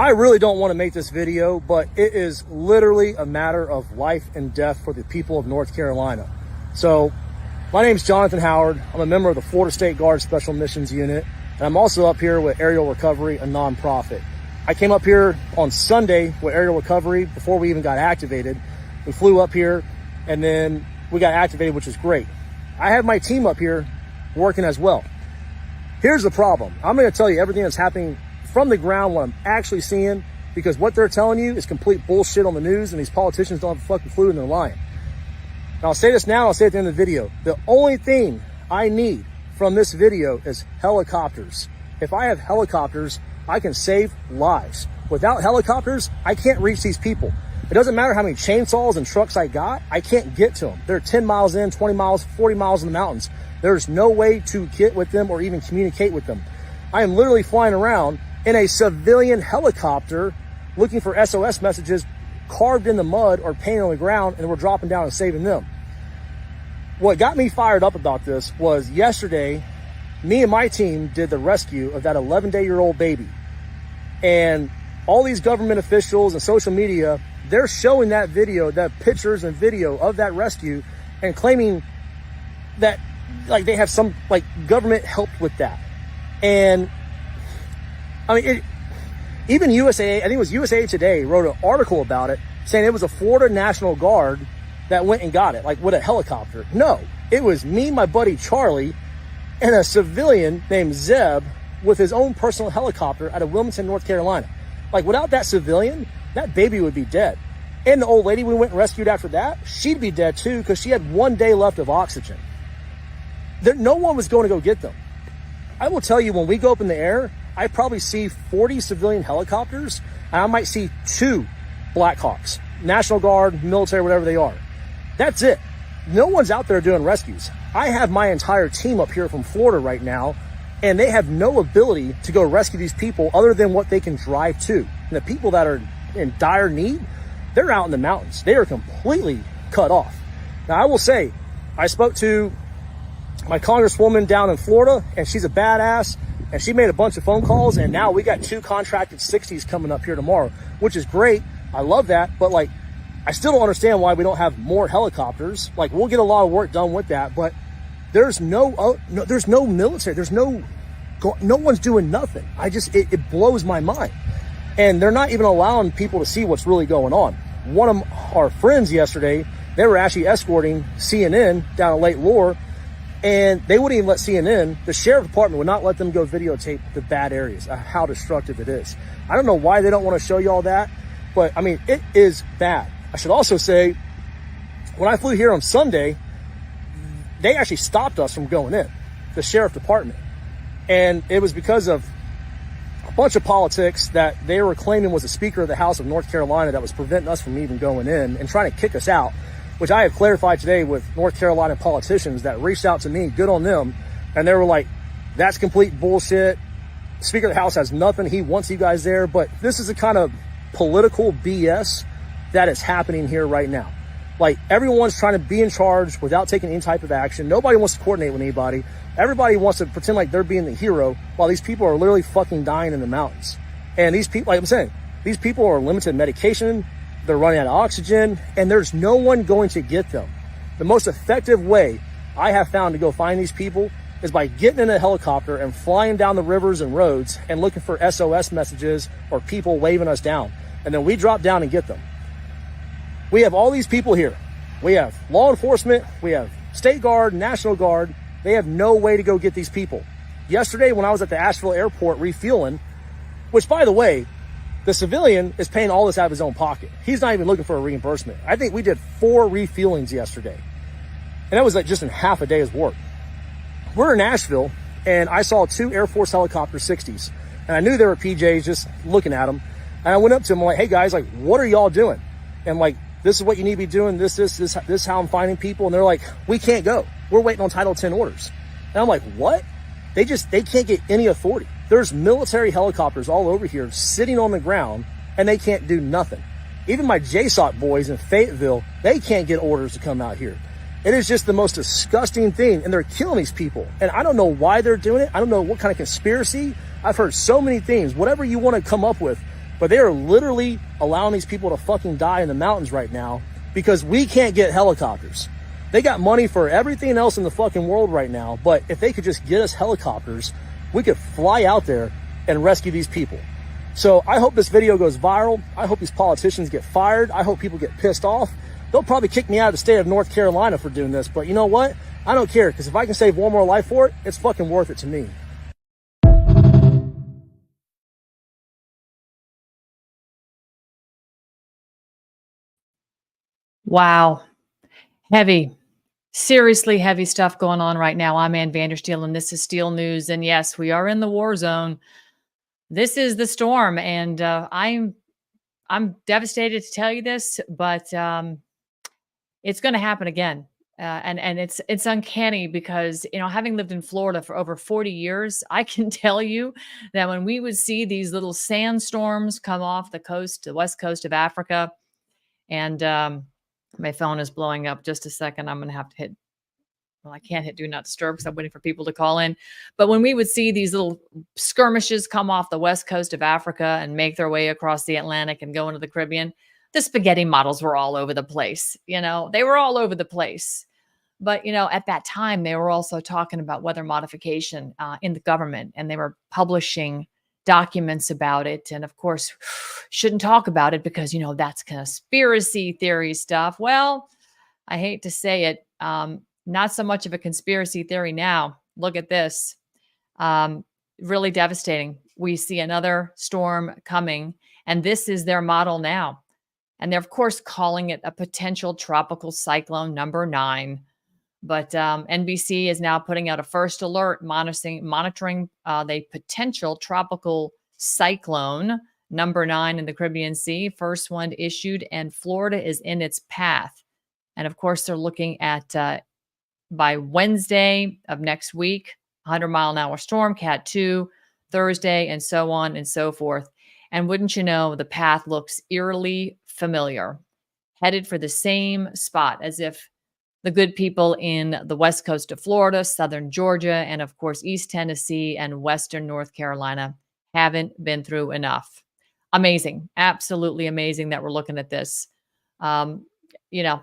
I really don't want to make this video, but it is literally a matter of life and death for the people of North Carolina. So my name's Jonathan Howard. I'm a member of the Florida State Guard Special Missions Unit, and I'm also up here with Aerial Recovery, a nonprofit. I came up here on Sunday with Aerial Recovery before we even got activated. We flew up here and then we got activated, which is great. I have my team up here working as well. Here's the problem. I'm going to tell you everything that's happening from the ground, what I'm actually seeing, because what they're telling you is complete bullshit on the news, and these politicians don't have a fucking clue and they're lying. Now, I'll say this now, I'll say it at the end of the video. The only thing I need from this video is helicopters. If I have helicopters, I can save lives. Without helicopters, I can't reach these people. It doesn't matter how many chainsaws and trucks I got, I can't get to them. They're 10 miles in, 20 miles, 40 miles in the mountains. There's no way to get with them or even communicate with them. I am literally flying around in a civilian helicopter looking for SOS messages carved in the mud or painted on the ground, and we're dropping down and saving them. What got me fired up about this was yesterday, me and my team did the rescue of that 11-day-old baby. And all these government officials and social media, they're showing that video, that pictures and video of that rescue, and claiming that like they have some like government help with that. And I mean, even USA, I think it was USA Today, wrote an article about it saying it was a Florida National Guard that went and got it, like with a helicopter. No, it was me, my buddy Charlie, and a civilian named Zeb with his own personal helicopter out of Wilmington, North Carolina. Like without that civilian, that baby would be dead. And the old lady we went and rescued after that, she'd be dead too, because she had 1 day left of oxygen. No one was going to go get them. I will tell you, when we go up in the air, I probably see 40 civilian helicopters, and I might see 2 Blackhawks, National Guard, military, whatever they are. That's it. No one's out there doing rescues. I have my entire team up here from Florida right now, and they have no ability to go rescue these people other than what they can drive to. And the people that are in dire need, they're out in the mountains. They are completely cut off. Now, I will say, I spoke to my congresswoman down in Florida, and she's a badass, and she made a bunch of phone calls, and now we got 2 contracted 60s coming up here tomorrow, which is great. I love that, but like, I still don't understand why we don't have more helicopters. Like, we'll get a lot of work done with that, but there's there's no military, no one's doing nothing. It blows my mind. And they're not even allowing people to see what's really going on. One of our friends yesterday, they were actually escorting CNN down at Lake Lure, and they wouldn't even let CNN, the sheriff department would not let them go videotape the bad areas, how destructive it is. I don't know why they don't want to show you all that, but I mean, it is bad. I should also say, when I flew here on Sunday, they actually stopped us from going in, the sheriff department. And it was because of a bunch of politics that they were claiming was the Speaker of the House of North Carolina that was preventing us from even going in and trying to kick us out, which I have clarified today with North Carolina politicians that reached out to me, good on them, and they were like, that's complete bullshit. Speaker of the House has nothing. He wants you guys there. But this is the kind of political BS that is happening here right now. Like, everyone's trying to be in charge without taking any type of action. Nobody wants to coordinate with anybody. Everybody wants to pretend like they're being the hero while these people are literally fucking dying in the mountains. And these people, like I'm saying, these people are limited medication. They're running out of oxygen, and there's no one going to get them. The most effective way I have found to go find these people is by getting in a helicopter and flying down the rivers and roads and looking for SOS messages or people waving us down. And then we drop down and get them. We have all these people here. We have law enforcement. We have State Guard, National Guard. They have no way to go get these people. Yesterday, when I was at the Asheville airport refueling, which, by the way, the civilian is paying all this out of his own pocket. He's not even looking for a reimbursement. I think we did 4 refuelings yesterday. And that was like just in half a day's work. We're in Asheville, and I saw 2 Air Force helicopter 60s. And I knew they were PJs, just looking at them. And I went up to them, I'm like, hey guys, like, what are y'all doing? And like, this is what you need to be doing. This is how I'm finding people. And they're like, we can't go. We're waiting on Title 10 orders. And I'm like, what? They can't get any authority. There's military helicopters all over here sitting on the ground, and they can't do nothing. Even my JSOC boys in Fayetteville, they can't get orders to come out here. It is just the most disgusting thing, and they're killing these people. And I don't know why they're doing it. I don't know what kind of conspiracy. I've heard so many things. Whatever you want to come up with, but they are literally allowing these people to fucking die in the mountains right now because we can't get helicopters. They got money for everything else in the fucking world right now, but if they could just get us helicopters, we could fly out there and rescue these people. So I hope this video goes viral. I hope these politicians get fired. I hope people get pissed off. They'll probably kick me out of the state of North Carolina for doing this, but you know what? I don't care, because if I can save one more life for it, it's fucking worth it to me. Wow. Heavy, seriously heavy stuff going on right now. I'm Vandersteel, and this is Steel News. And yes, we are in the war zone. This is the storm, and I'm devastated to tell you this, but it's going to happen again. And it's uncanny because, you know, having lived in Florida for over 40 years, I can tell you that when we would see these little sandstorms come off the coast, the west coast of Africa, and my phone is blowing up. Just a second. I'm going to have to hit, well, I can't hit do not disturb because I'm waiting for people to call in. But when we would see these little skirmishes come off the west coast of Africa and make their way across the Atlantic and go into the Caribbean, the spaghetti models were all over the place. You know, they were all over the place. But, you know, at that time, they were also talking about weather modification in the government, and they were publishing documents about it. And of course, shouldn't talk about it because, you know, that's conspiracy theory stuff. Well, I hate to say it. Not so much of a conspiracy theory now. Look at this. Really devastating. We see another storm coming, and this is their model now. And they're, of course, calling it a potential tropical cyclone number 9. But NBC is now putting out a first alert monitoring the potential tropical cyclone number 9 in the Caribbean Sea. First one issued, and Florida is in its path. And of course, they're looking at by Wednesday of next week, 100-mile-an-hour storm, Cat 2, Thursday, and so on and so forth. And wouldn't you know, the path looks eerily familiar, headed for the same spot as if the good people in the west coast of Florida, southern Georgia, and of course, East Tennessee and western North Carolina haven't been through enough. Amazing. Absolutely amazing that we're looking at this. You know,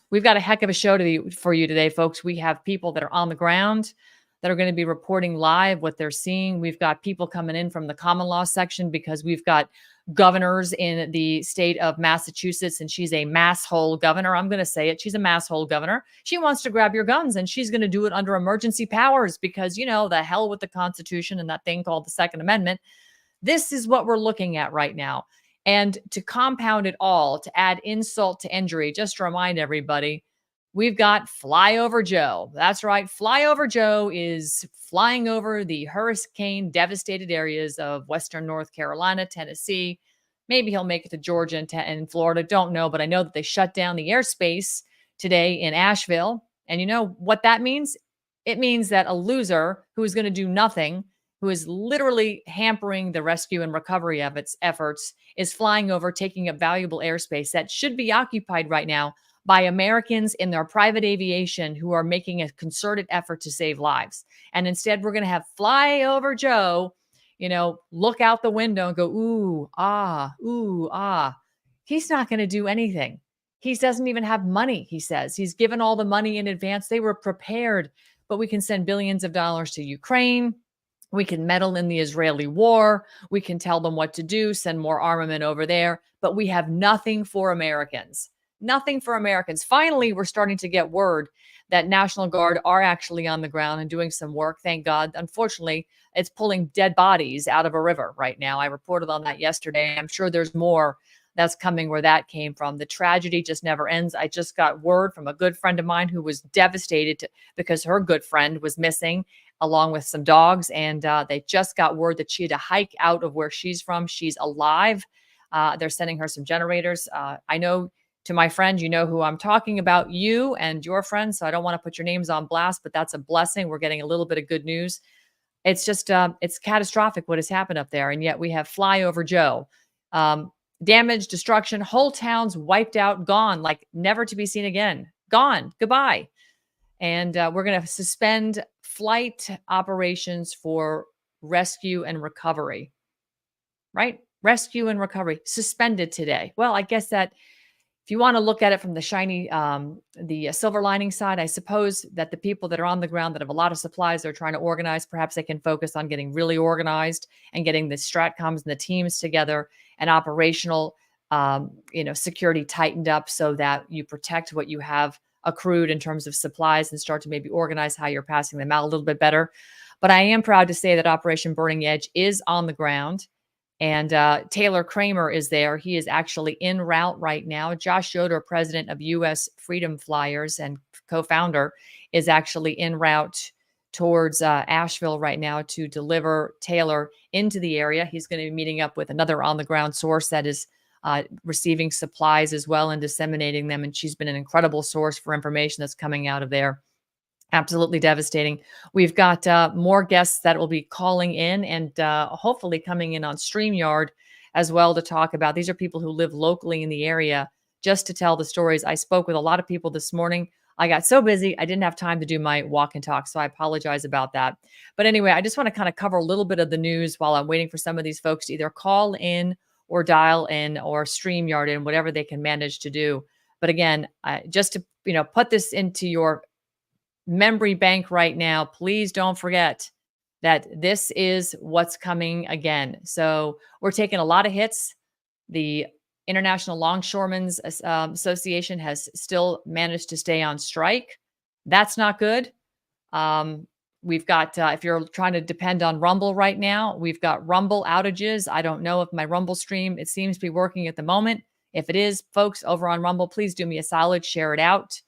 we've got a heck of a show for you today, folks. We have people that are on the ground that are going to be reporting live what they're seeing. We've got people coming in from the common law section because we've got governors in the state of Massachusetts, and she's a masshole governor. I'm going to say it. She's a masshole governor. She wants to grab your guns, and she's going to do it under emergency powers because, you know, the hell with the Constitution and that thing called the Second Amendment. This is what we're looking at right now. And to compound it all, to add insult to injury, just to remind everybody, we've got Flyover Joe. That's right. Flyover Joe is flying over the hurricane devastated areas of western North Carolina, Tennessee. Maybe he'll make it to Georgia and Florida. Don't know, but I know that they shut down the airspace today in Asheville. And you know what that means? It means that a loser who is going to do nothing, who is literally hampering the rescue and recovery efforts, is flying over, taking up valuable airspace that should be occupied right now by Americans in their private aviation who are making a concerted effort to save lives. And instead, we're going to have Flyover Joe, you know, look out the window and go, ooh, ah, ooh, ah. He's not going to do anything. He doesn't even have money, he says. He's given all the money in advance. They were prepared, but we can send billions of dollars to Ukraine. We can meddle in the Israeli war. We can tell them what to do, send more armament over there, but we have nothing for Americans. Nothing for Americans. Finally, we're starting to get word that National Guard are actually on the ground and doing some work. Thank God. Unfortunately, it's pulling dead bodies out of a river right now. I reported on that yesterday. I'm sure there's more that's coming where that came from. The tragedy just never ends. I just got word from a good friend of mine who was devastated because her good friend was missing along with some dogs. And they just got word that she had to hike out of where she's from. She's alive. They're sending her some generators. I know, to my friend, you know who I'm talking about, you and your friends. So I don't want to put your names on blast, but that's a blessing. We're getting a little bit of good news. It's just, it's catastrophic what has happened up there. And yet we have Flyover Joe. Damage, destruction, whole towns wiped out, gone, like never to be seen again. Gone, goodbye. And we're going to suspend flight operations for rescue and recovery. Right? rescue and recovery suspended today. Well, I guess that if you want to look at it from the shiny, the silver lining side, I suppose that the people that are on the ground that have a lot of supplies they're trying to organize, perhaps they can focus on getting really organized and getting the stratcoms and the teams together and operational, security tightened up so that you protect what you have accrued in terms of supplies and start to maybe organize how you're passing them out a little bit better. But I am proud to say that Operation Burning Edge is on the ground. And Taylor Kramer is there. He is actually en route right now. Josh Yoder, president of U.S. Freedom Flyers and co-founder, is actually en route towards Asheville right now to deliver Taylor into the area. He's going to be meeting up with another on-the-ground source that is receiving supplies as well and disseminating them. And she's been an incredible source for information that's coming out of there. Absolutely devastating. We've got more guests that will be calling in and hopefully coming in on StreamYard as well to talk about. These are people who live locally in the area just to tell the stories. I spoke with a lot of people this morning. I got so busy, I didn't have time to do my walk and talk, so I apologize about that. But anyway, I just want to kind of cover a little bit of the news while I'm waiting for some of these folks to either call in or dial in or StreamYard in, whatever they can manage to do. But again, just to put this into your memory bank right now, please don't forget that this is what's coming again. So we're taking a lot of hits. The International Longshoremen's Association has still managed to stay on strike. That's not good. We've got, if you're trying to depend on Rumble right now, we've got Rumble outages. I don't know if my Rumble stream, it seems to be working at the moment. If it is, folks over on Rumble, please do me a solid, share it out.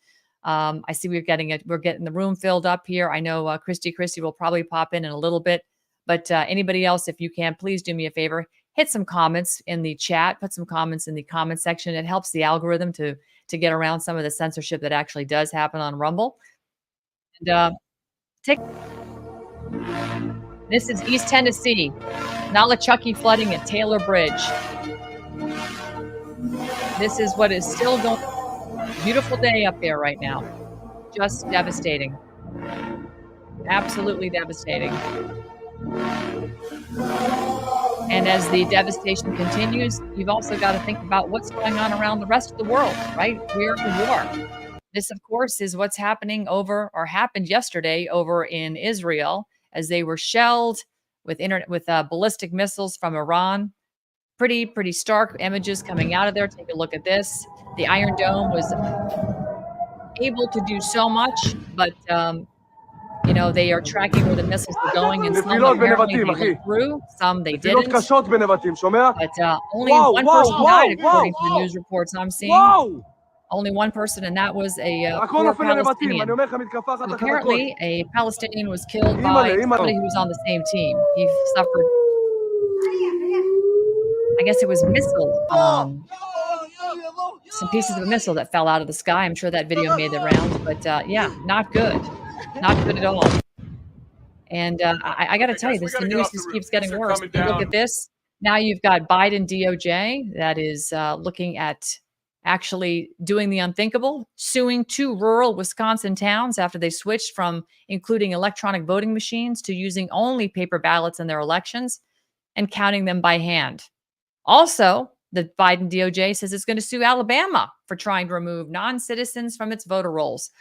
I see we're getting the room filled up here. I know Christy will probably pop in a little bit, but anybody else, if you can, please do me a favor, hit some comments in the chat, put some comments in the comment section. It helps the algorithm to get around some of the censorship that actually does happen on Rumble. And this is East Tennessee, Nolichucky flooding at Taylor Bridge. This is what is still going on. Beautiful day up there right now. Just devastating. Absolutely devastating. And as the devastation continues, you've also got to think about what's going on around the rest of the world, right? We're in war. This, of course, is what's happening happened yesterday over in Israel as they were shelled with ballistic missiles from Iran. Pretty stark images coming out of there. Take a look at this. The Iron Dome was able to do so much, but they are tracking where the missiles are going, and some apparently they went through, some they didn't. But only one person died, according to the news reports I'm seeing. Only one person, and that was a poor Palestinian. So apparently, a Palestinian was killed by somebody who was on the same team. He suffered, I guess it was missile, some pieces of a missile that fell out of the sky. I'm sure that video made the rounds, but yeah, not good. Not good at all. And I got to tell you, the news just keeps getting worse. Look at this. Now you've got Biden DOJ that is looking at actually doing the unthinkable, suing 2 rural Wisconsin towns after they switched from including electronic voting machines to using only paper ballots in their elections and counting them by hand. Also, the Biden DOJ says it's going to sue Alabama for trying to remove non-citizens from its voter rolls.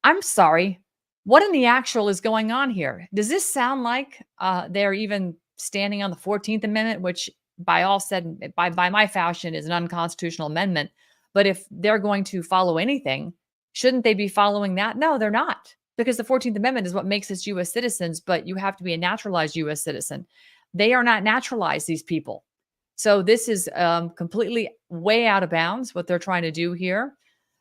I'm sorry. What in the actual is going on here? Does this sound like they're even standing on the 14th Amendment, which by my fashion is an unconstitutional amendment? But if they're going to follow anything, shouldn't they be following that? No, they're not, because the 14th Amendment is what makes us U.S. citizens, but you have to be a naturalized U.S. citizen. They are not naturalized, these people. So this is completely way out of bounds what they're trying to do here.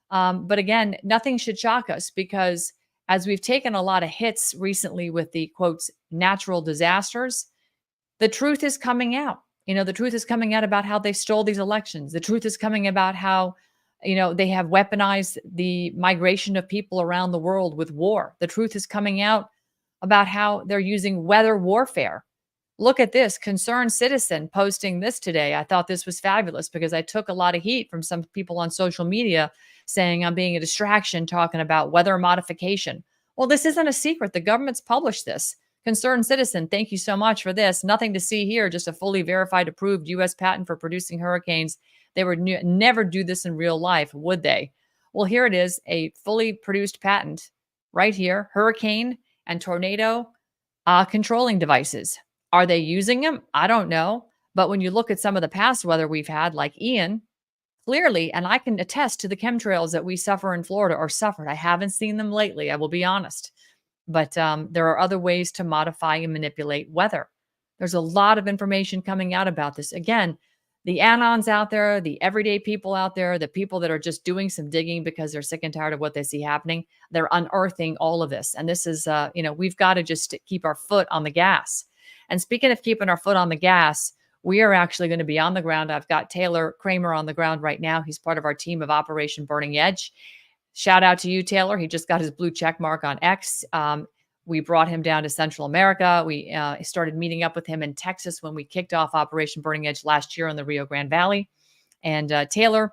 But again, nothing should shock us, because as we've taken a lot of hits recently with the quotes, natural disasters, the truth is coming out. The truth is coming out about how they stole these elections. The truth is coming about how, they have weaponized the migration of people around the world with war. The truth is coming out about how they're using weather warfare. Look at this concerned citizen posting this today. I thought this was fabulous because I took a lot of heat from some people on social media saying I'm being a distraction talking about weather modification. Well, this isn't a secret. The government's published this. Concerned citizen, thank you so much for this. Nothing to see here, just a fully verified, approved U.S. patent for producing hurricanes. They would never do this in real life, would they? Well, here it is, a fully produced patent right here, hurricane and tornado controlling devices. Are they using them? I don't know. But when you look at some of the past weather we've had, like Ian, clearly, and I can attest to the chemtrails that we suffer in Florida or suffered. I haven't seen them lately, I will be honest. But there are other ways to modify and manipulate weather. There's a lot of information coming out about this. Again, the anons out there, the everyday people out there, the people that are just doing some digging because they're sick and tired of what they see happening, they're unearthing all of this. And this is, we've got to just keep our foot on the gas. And speaking of keeping our foot on the gas, we are actually going to be on the ground. I've got Taylor Kramer on the ground right now. He's part of our team of Operation Burning Edge. Shout out to you, Taylor. He just got his blue check mark on X. We brought him down to Central America. We started meeting up with him in Texas when we kicked off Operation Burning Edge last year in the Rio Grande Valley. And Taylor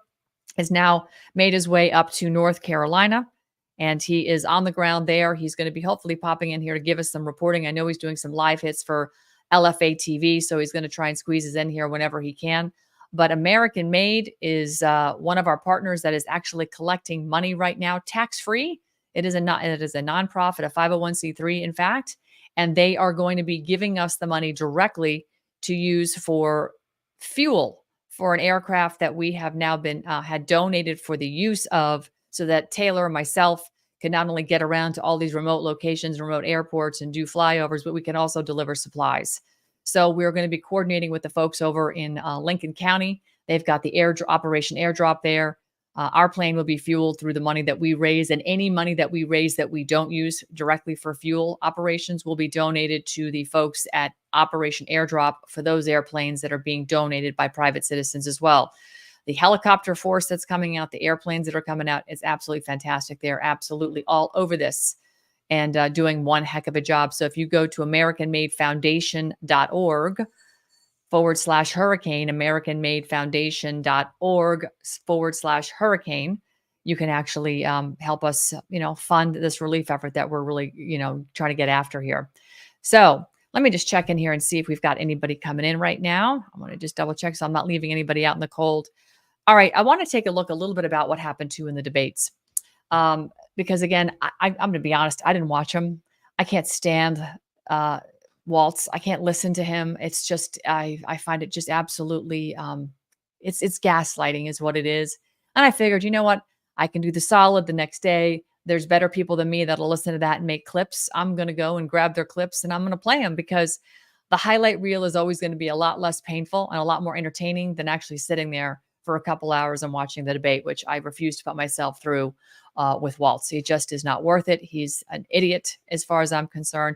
has now made his way up to North Carolina, and he is on the ground there. He's going to be hopefully popping in here to give us some reporting. I know he's doing some live hits for LFA TV, so he's going to try and squeeze us in here whenever he can. But American Made is one of our partners that is actually collecting money right now, tax-free. It is a nonprofit, a 501c3, in fact, and they are going to be giving us the money directly to use for fuel for an aircraft that we have now been had donated for the use of, so that Taylor and myself can not only get around to all these remote locations, remote airports, and do flyovers, but we can also deliver supplies. So we're going to be coordinating with the folks over in Lincoln County. They've got the Operation Airdrop there. Our plane will be fueled through the money that we raise, and any money that we raise that we don't use directly for fuel operations will be donated to the folks at Operation Airdrop for those airplanes that are being donated by private citizens as well. The helicopter force that's coming out, the airplanes that are coming out, is absolutely fantastic. They're absolutely all over this and doing one heck of a job. So if you go to AmericanMadeFoundation.org/hurricane, AmericanMadeFoundation.org/hurricane, you can actually help us, fund this relief effort that we're really, trying to get after here. So let me just check in here and see if we've got anybody coming in right now. I want to just double check so I'm not leaving anybody out in the cold. All right. I want to take a look a little bit about what happened too in the debates. Because again, I'm going to be honest, I didn't watch him. I can't stand Waltz. I can't listen to him. It's just, I find it just absolutely, it's gaslighting is what it is. And I figured, you know what? I can do the solid the next day. There's better people than me that'll listen to that and make clips. I'm going to go and grab their clips and I'm going to play them, because the highlight reel is always going to be a lot less painful and a lot more entertaining than actually sitting there for a couple hours and watching the debate, which I refuse to put myself through with Waltz. He just is not worth it. He's an idiot as far as I'm concerned.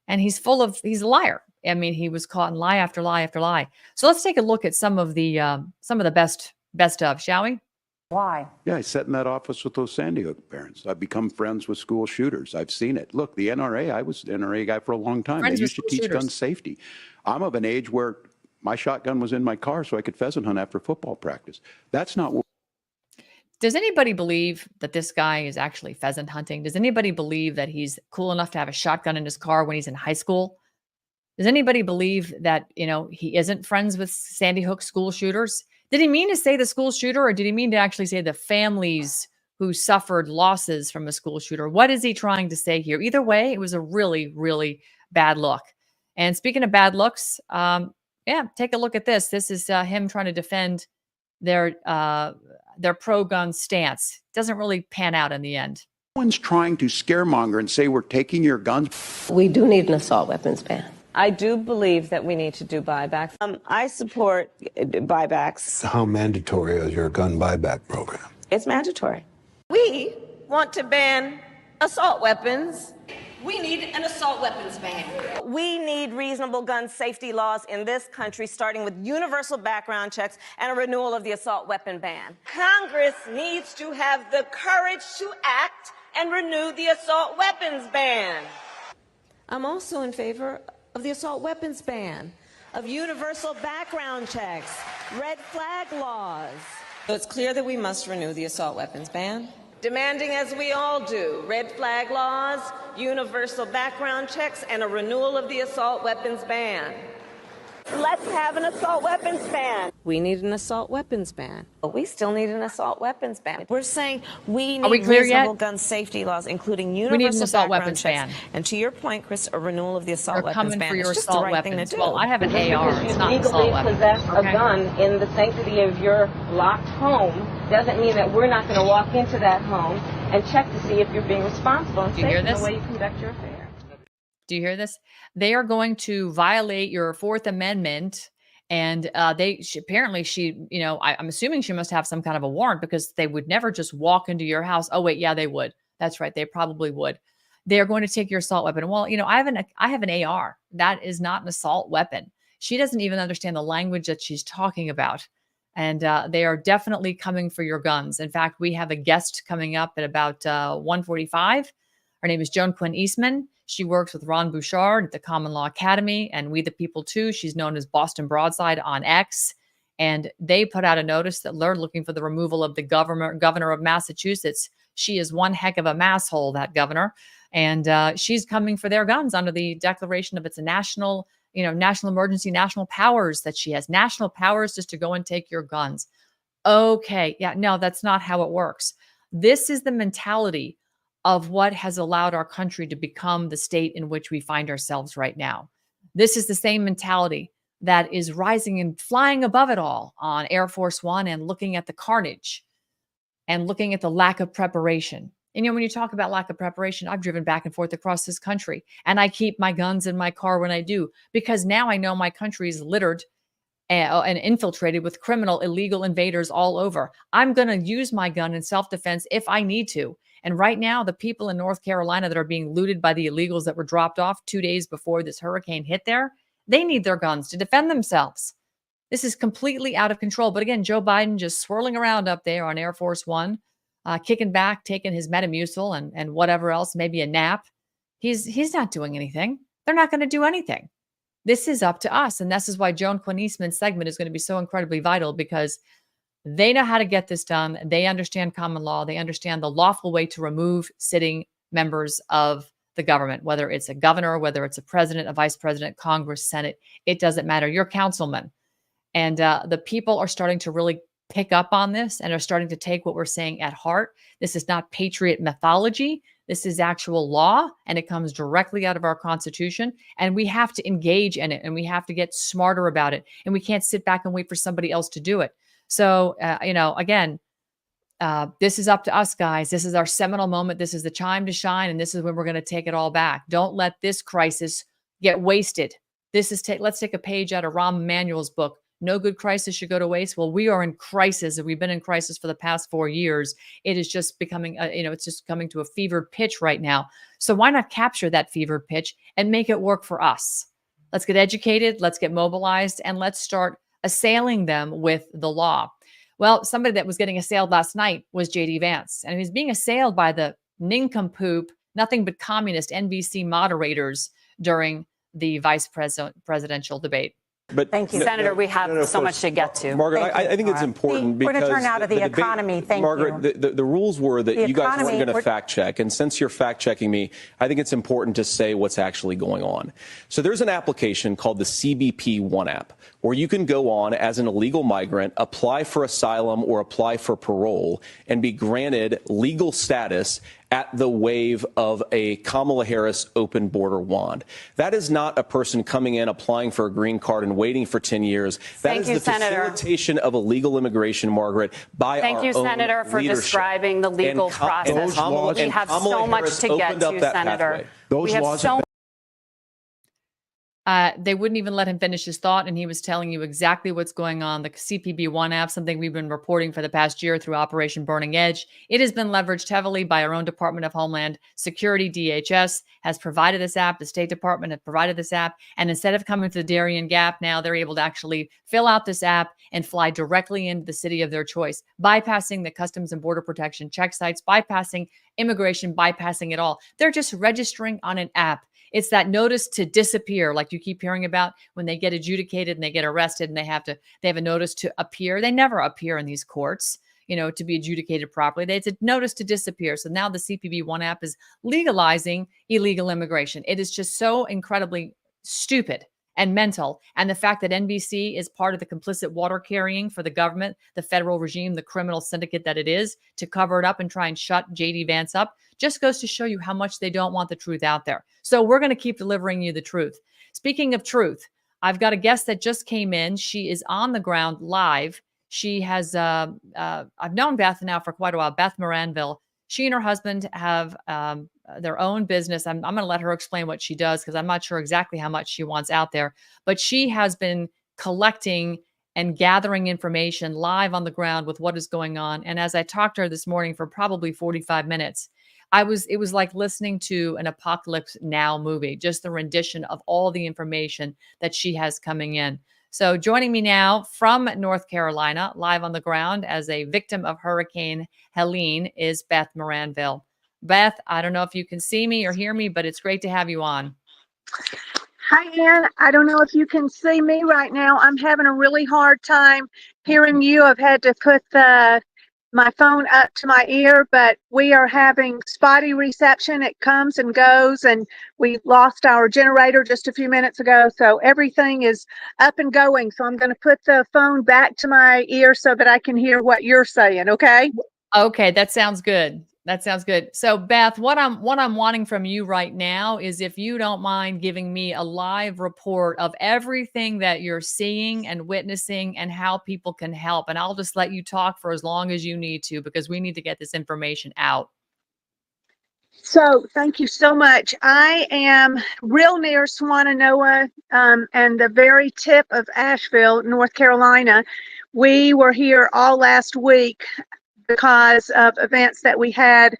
And he's a liar. I mean, he was caught in lie after lie after lie. So let's take a look at some of the best of, shall we? Why? Yeah, I sat in that office with those Sandy Hook parents. I've become friends with school shooters. I've seen it. Look, the NRA, I was an NRA guy for a long time. They used to teach gun safety. I'm of an age where my shotgun was in my car so I could pheasant hunt after football practice. That's not what. Does anybody believe that this guy is actually pheasant hunting? Does anybody believe that he's cool enough to have a shotgun in his car when he's in high school? Does anybody believe that, he isn't friends with Sandy Hook school shooters? Did he mean to say the school shooter, or did he mean to actually say the families who suffered losses from a school shooter? What is he trying to say here? Either way, it was a really, really bad look. And speaking of bad looks, take a look at this. This is him trying to defend their pro-gun stance. Doesn't really pan out in the end. No one's trying to scaremonger and say we're taking your guns. We do need an assault weapons ban. I do believe that we need to do buybacks. I support buybacks. How mandatory is your gun buyback program? It's mandatory. We want to ban assault weapons. We need an assault weapons ban. We need reasonable gun safety laws in this country, starting with universal background checks and a renewal of the assault weapon ban. Congress needs to have the courage to act and renew the assault weapons ban. I'm also in favor of the assault weapons ban, of universal background checks, red flag laws. So it's clear that we must renew the assault weapons ban. demanding, as we all do, red flag laws, universal background checks, and a renewal of the assault weapons ban. Let's have an assault weapons ban. We need an assault weapons ban. But we still need an assault weapons ban. We're saying we need reasonable gun safety laws, including universal background checks. And to your point, Chris, a renewal of the assault weapons ban. It's just the right thing to do. Well, I have an AR. It's not an assault Legally weapon. possess a gun in the sanctity of your locked home doesn't mean that we're not going to walk into that home and check to see if you're being responsible and safe in the way you conduct your affairs. Do you hear this? They are going to violate your Fourth Amendment. And apparently she, you know, I'm assuming she must have some kind of a warrant, because they would never just walk into your house. Oh, wait, yeah, they would. That's right. They probably would. They're going to take your assault weapon. Well, you know, I have an AR. That is not an assault weapon. She doesn't even understand the language that she's talking about. And they are definitely coming for your guns. In fact, we have a guest coming up at about 1:45. Her name is Joan Quinn Eastman. She works with Ron Bouchard at the Common Law Academy and We the People too. She's known as Boston Broadside on X. And they put out a notice that they're looking for the removal of the governor of Massachusetts. She is one heck of a masshole, that governor. And she's coming for their guns under the declaration of it's a national emergency, national powers that she has. National powers just to go and take your guns. Okay. Yeah, no, that's not how it works. This is the mentality of what has allowed our country to become the state in which we find ourselves right now. This is the same mentality that is rising and flying above it all on Air Force One, and looking at the carnage and looking at the lack of preparation. And, you know, when you talk about lack of preparation, I've driven back and forth across this country, and I keep my guns in my car when I do, because now I know my country is littered and infiltrated with criminal, illegal invaders all over. I'm going to use my gun in self-defense if I need to. And right now, the people in North Carolina that are being looted by the illegals that were dropped off 2 days before this hurricane hit there, they need their guns to defend themselves. This is completely out of control. But again, Joe Biden just swirling around up there on Air Force One, kicking back, taking his Metamucil and whatever else, maybe a nap. He's not doing anything. They're not going to do anything. This is up to us. And this is why Joan Quinn Eastman's segment is going to be so incredibly vital, because they know how to get this done. They understand common law. They understand the lawful way to remove sitting members of the government, whether it's a governor, whether it's a president, a vice president, Congress, Senate. It doesn't matter. You're councilman. And the people are starting to really pick up on this and are starting to take what we're saying at heart. This is not patriot mythology. This is actual law, and it comes directly out of our Constitution. And we have to engage in it, and we have to get smarter about it. And we can't sit back and wait for somebody else to do it. So, again, this is up to us, guys. This is our seminal moment. This is the time to shine, and this is when we're going to take it all back. Don't let this crisis get wasted. Let's take a page out of Rahm Emanuel's book. No good crisis should go to waste. Well, we are in crisis, and we've been in crisis for the past 4 years. It is just becoming, it's just coming to a fevered pitch right now. So why not capture that fevered pitch and make it work for us? Let's get educated. Let's get mobilized, and let's start assailing them with the law. Well, somebody that was getting assailed last night was J.D. Vance, and he was being assailed by the nincompoop, nothing but communist NBC moderators during the vice presidential debate. But thank you, Senator. We have so much to get to. Margaret, I think it's important because we're going to turn out of the economy. Thank Margaret, you. The rules were that you guys weren't going to fact check. And since you're fact checking me, I think it's important to say what's actually going on. So there's an application called the CBP One app, where you can go on as an illegal migrant, apply for asylum or apply for parole, and be granted legal status at the wave of a Kamala Harris open border wand. That is not a person coming in, applying for a green card and waiting for 10 years. That is the facilitation of illegal immigration, Margaret, by our own leadership. Thank you, Senator, for describing the legal process. We have so much to get to, Senator. Those laws they wouldn't even let him finish his thought, and he was telling you exactly what's going on. The CPB One app, something we've been reporting for the past year through Operation Burning Edge. It has been leveraged heavily by our own Department of Homeland Security. DHS has provided this app. The State Department has provided this app. And instead of coming to the Darien Gap, now they're able to actually fill out this app and fly directly into the city of their choice, bypassing the Customs and Border Protection check sites, bypassing immigration, bypassing it all. They're just registering on an app. It's that notice to disappear, like you keep hearing about when they get adjudicated and they get arrested and they have a notice to appear. They never appear in these courts. to be adjudicated properly. It's a notice to disappear. So now the CPB-1 app is legalizing illegal immigration. It is just so incredibly stupid and mental. And the fact that NBC is part of the complicit water carrying for the government, the federal regime, the criminal syndicate that it is, to cover it up and try and shut JD Vance up, just goes to show you how much they don't want the truth out there. So we're going to keep delivering you the truth. Speaking of truth, I've got a guest that just came in. She is on the ground live. She has, I've known Beth now for quite a while, Beth Moranville. She and her husband have their own business. I'm going to let her explain what she does because I'm not sure exactly how much she wants out there. But she has been collecting and gathering information live on the ground with what is going on. And as I talked to her this morning for probably 45 minutes, it was like listening to an Apocalypse Now movie, just the rendition of all the information that she has coming in. So joining me now from North Carolina, live on the ground as a victim of Hurricane Helene, is Beth Moranville. Beth, I don't know if you can see me or hear me, but it's great to have you on. Hi, Ann. I don't know if you can see me right now. I'm having a really hard time hearing you. I've had to put my phone up to my ear, but we are having spotty reception. It comes and goes, and we lost our generator just a few minutes ago, so everything is up and going. So I'm going to put the phone back to my ear so that I can hear what you're saying, okay? Okay, that sounds good. That sounds good. So Beth, what I'm wanting from you right now is if you don't mind giving me a live report of everything that you're seeing and witnessing and how people can help. And I'll just let you talk for as long as you need to, because we need to get this information out. So thank you so much. I am real near Swannanoa and the very tip of Asheville, North Carolina. We were here all last week because of events that we had.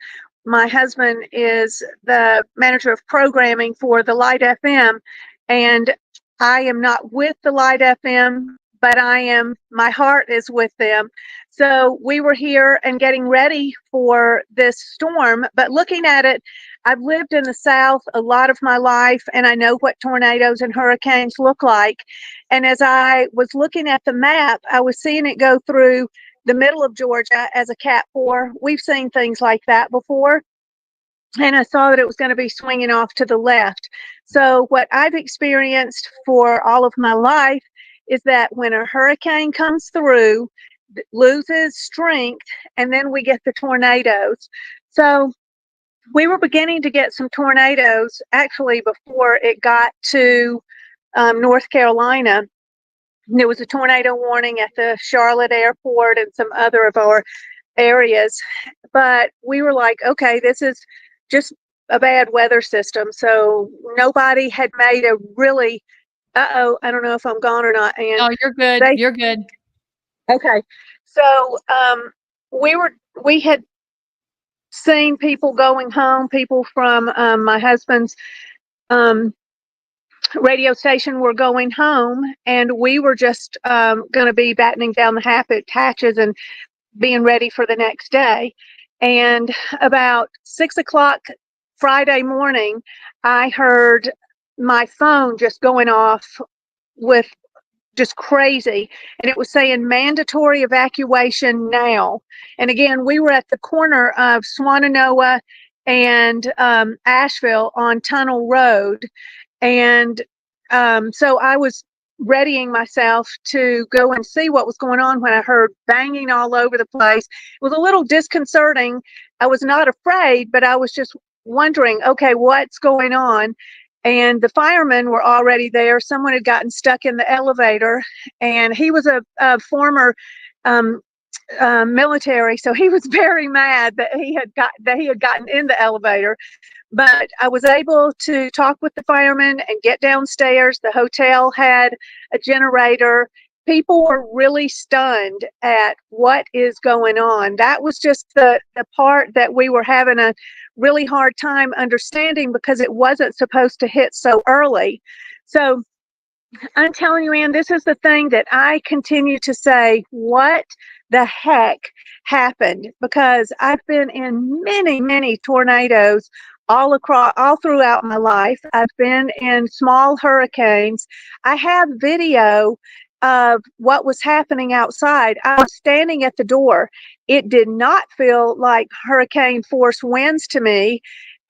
My husband is the manager of programming for the Light FM, and I am not with the Light FM, but my heart is with them. So we were here and getting ready for this storm, but looking at it, I've lived in the South a lot of my life, and I know what tornadoes and hurricanes look like. And as I was looking at the map, I was seeing it go through the middle of Georgia as a Cat 4. We've seen things like that before. And I saw that it was going to be swinging off to the left. So what I've experienced for all of my life is that when a hurricane comes through, it loses strength, and then we get the tornadoes. So we were beginning to get some tornadoes actually before it got to North Carolina. There was a tornado warning at the Charlotte airport and some other of our areas. But we were like, okay, this is just a bad weather system. So nobody had made a really, I don't know if I'm gone or not. And oh, you're good. You're good. Okay. So we had seen people going home, people from my husband's radio station were going home, and we were just going to be battening down the hatches and being ready for the next day. And about 6 o'clock Friday morning, I heard my phone just going off with just crazy, and it was saying mandatory evacuation now. And again, we were at the corner of Swannanoa and Asheville on Tunnel Road. And so I was readying myself to go and see what was going on when I heard banging all over the place. It was a little disconcerting. I was not afraid, but I was just wondering, okay, what's going on? And the firemen were already there. Someone had gotten stuck in the elevator, and he was a former military, so he was very mad that he had gotten in the elevator. But I was able to talk with the firemen and get downstairs. The hotel had a generator. People were really stunned at what is going on. That was just the part that we were having a really hard time understanding, because it wasn't supposed to hit so early. So I'm telling you, Ann, this is the thing that I continue to say, what the heck happened? Because I've been in many, many tornadoes all throughout my life. I've been in small hurricanes. I have video of what was happening outside. I was standing at the door. It did not feel like hurricane force winds to me.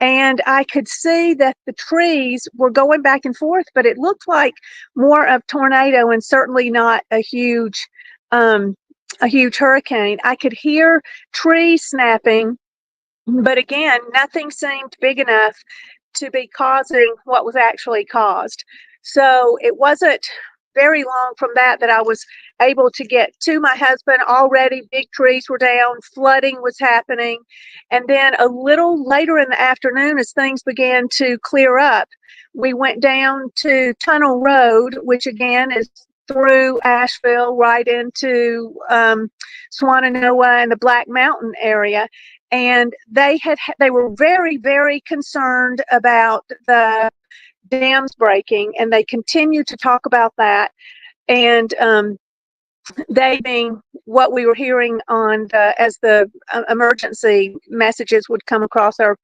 And I could see that the trees were going back and forth, but it looked like more of tornado and certainly not a huge hurricane. I could hear trees snapping, but again, nothing seemed big enough to be causing what was actually caused. So it wasn't very long from that I was able to get to my husband. Already big trees were down, flooding was happening. And then a little later in the afternoon, as things began to clear up, we went down to Tunnel Road, which again is through Asheville right into Swannanoa and the Black Mountain area. And they were very, very concerned about the dams breaking, and they continue to talk about that. And they being what we were hearing on as the emergency messages would come across our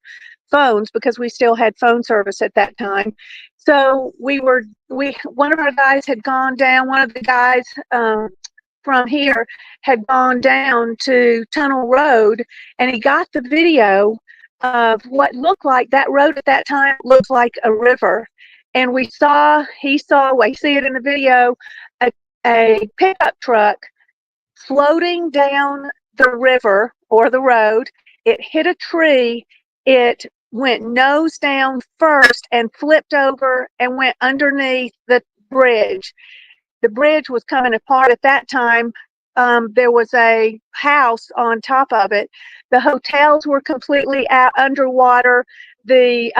phones, because we still had phone service at that time. So one of our guys had gone down, one of the guys from here had gone down to Tunnel Road, and he got the video of what looked like that road at that time looked like a river. And we see it in the video, a pickup truck floating down the river or the road. It hit a tree. It went nose down first and flipped over and went underneath the bridge. The bridge was coming apart at that time. There was a house on top of it. The hotels were completely underwater. The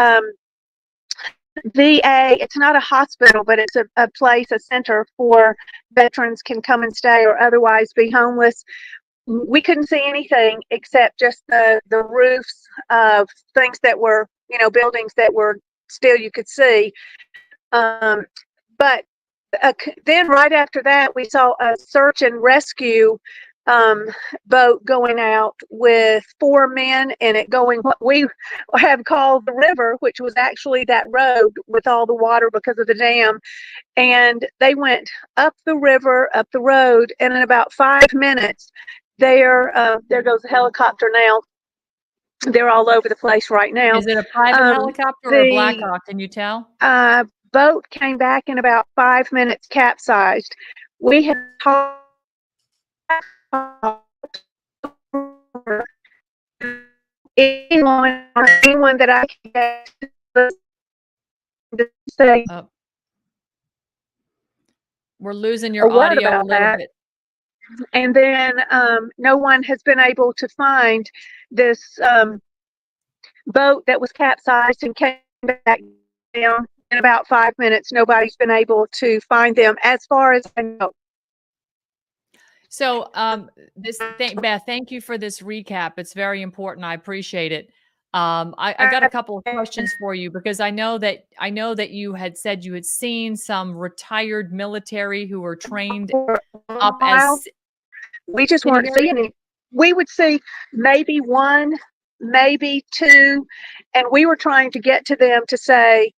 VA, it's not a hospital, but it's a place, a center for veterans can come and stay or otherwise be homeless. We couldn't see anything except just the roofs of things that were, buildings that were still you could see. But then right after that, we saw a search and rescue boat going out with 4 men in it, going what we have called the river, which was actually that road with all the water because of the dam. And they went up the river, up the road, and in about 5 minutes, there goes a helicopter now. They're all over the place right now. Is it a private helicopter or a Black Hawk? Can you tell? Boat came back in about 5 minutes, capsized. We have talked anyone that I can get to say. We're losing your audio a little bit. And then no one has been able to find this boat that was capsized and came back down in about 5 minutes. Nobody's been able to find them, as far as I know. So, Beth, thank you for this recap. It's very important. I appreciate it. I got a couple of questions for you, because I know that you had said you had seen some retired military who were trained up as. We just weren't seeing it. We would see maybe one, maybe two, and we were trying to get to them to say,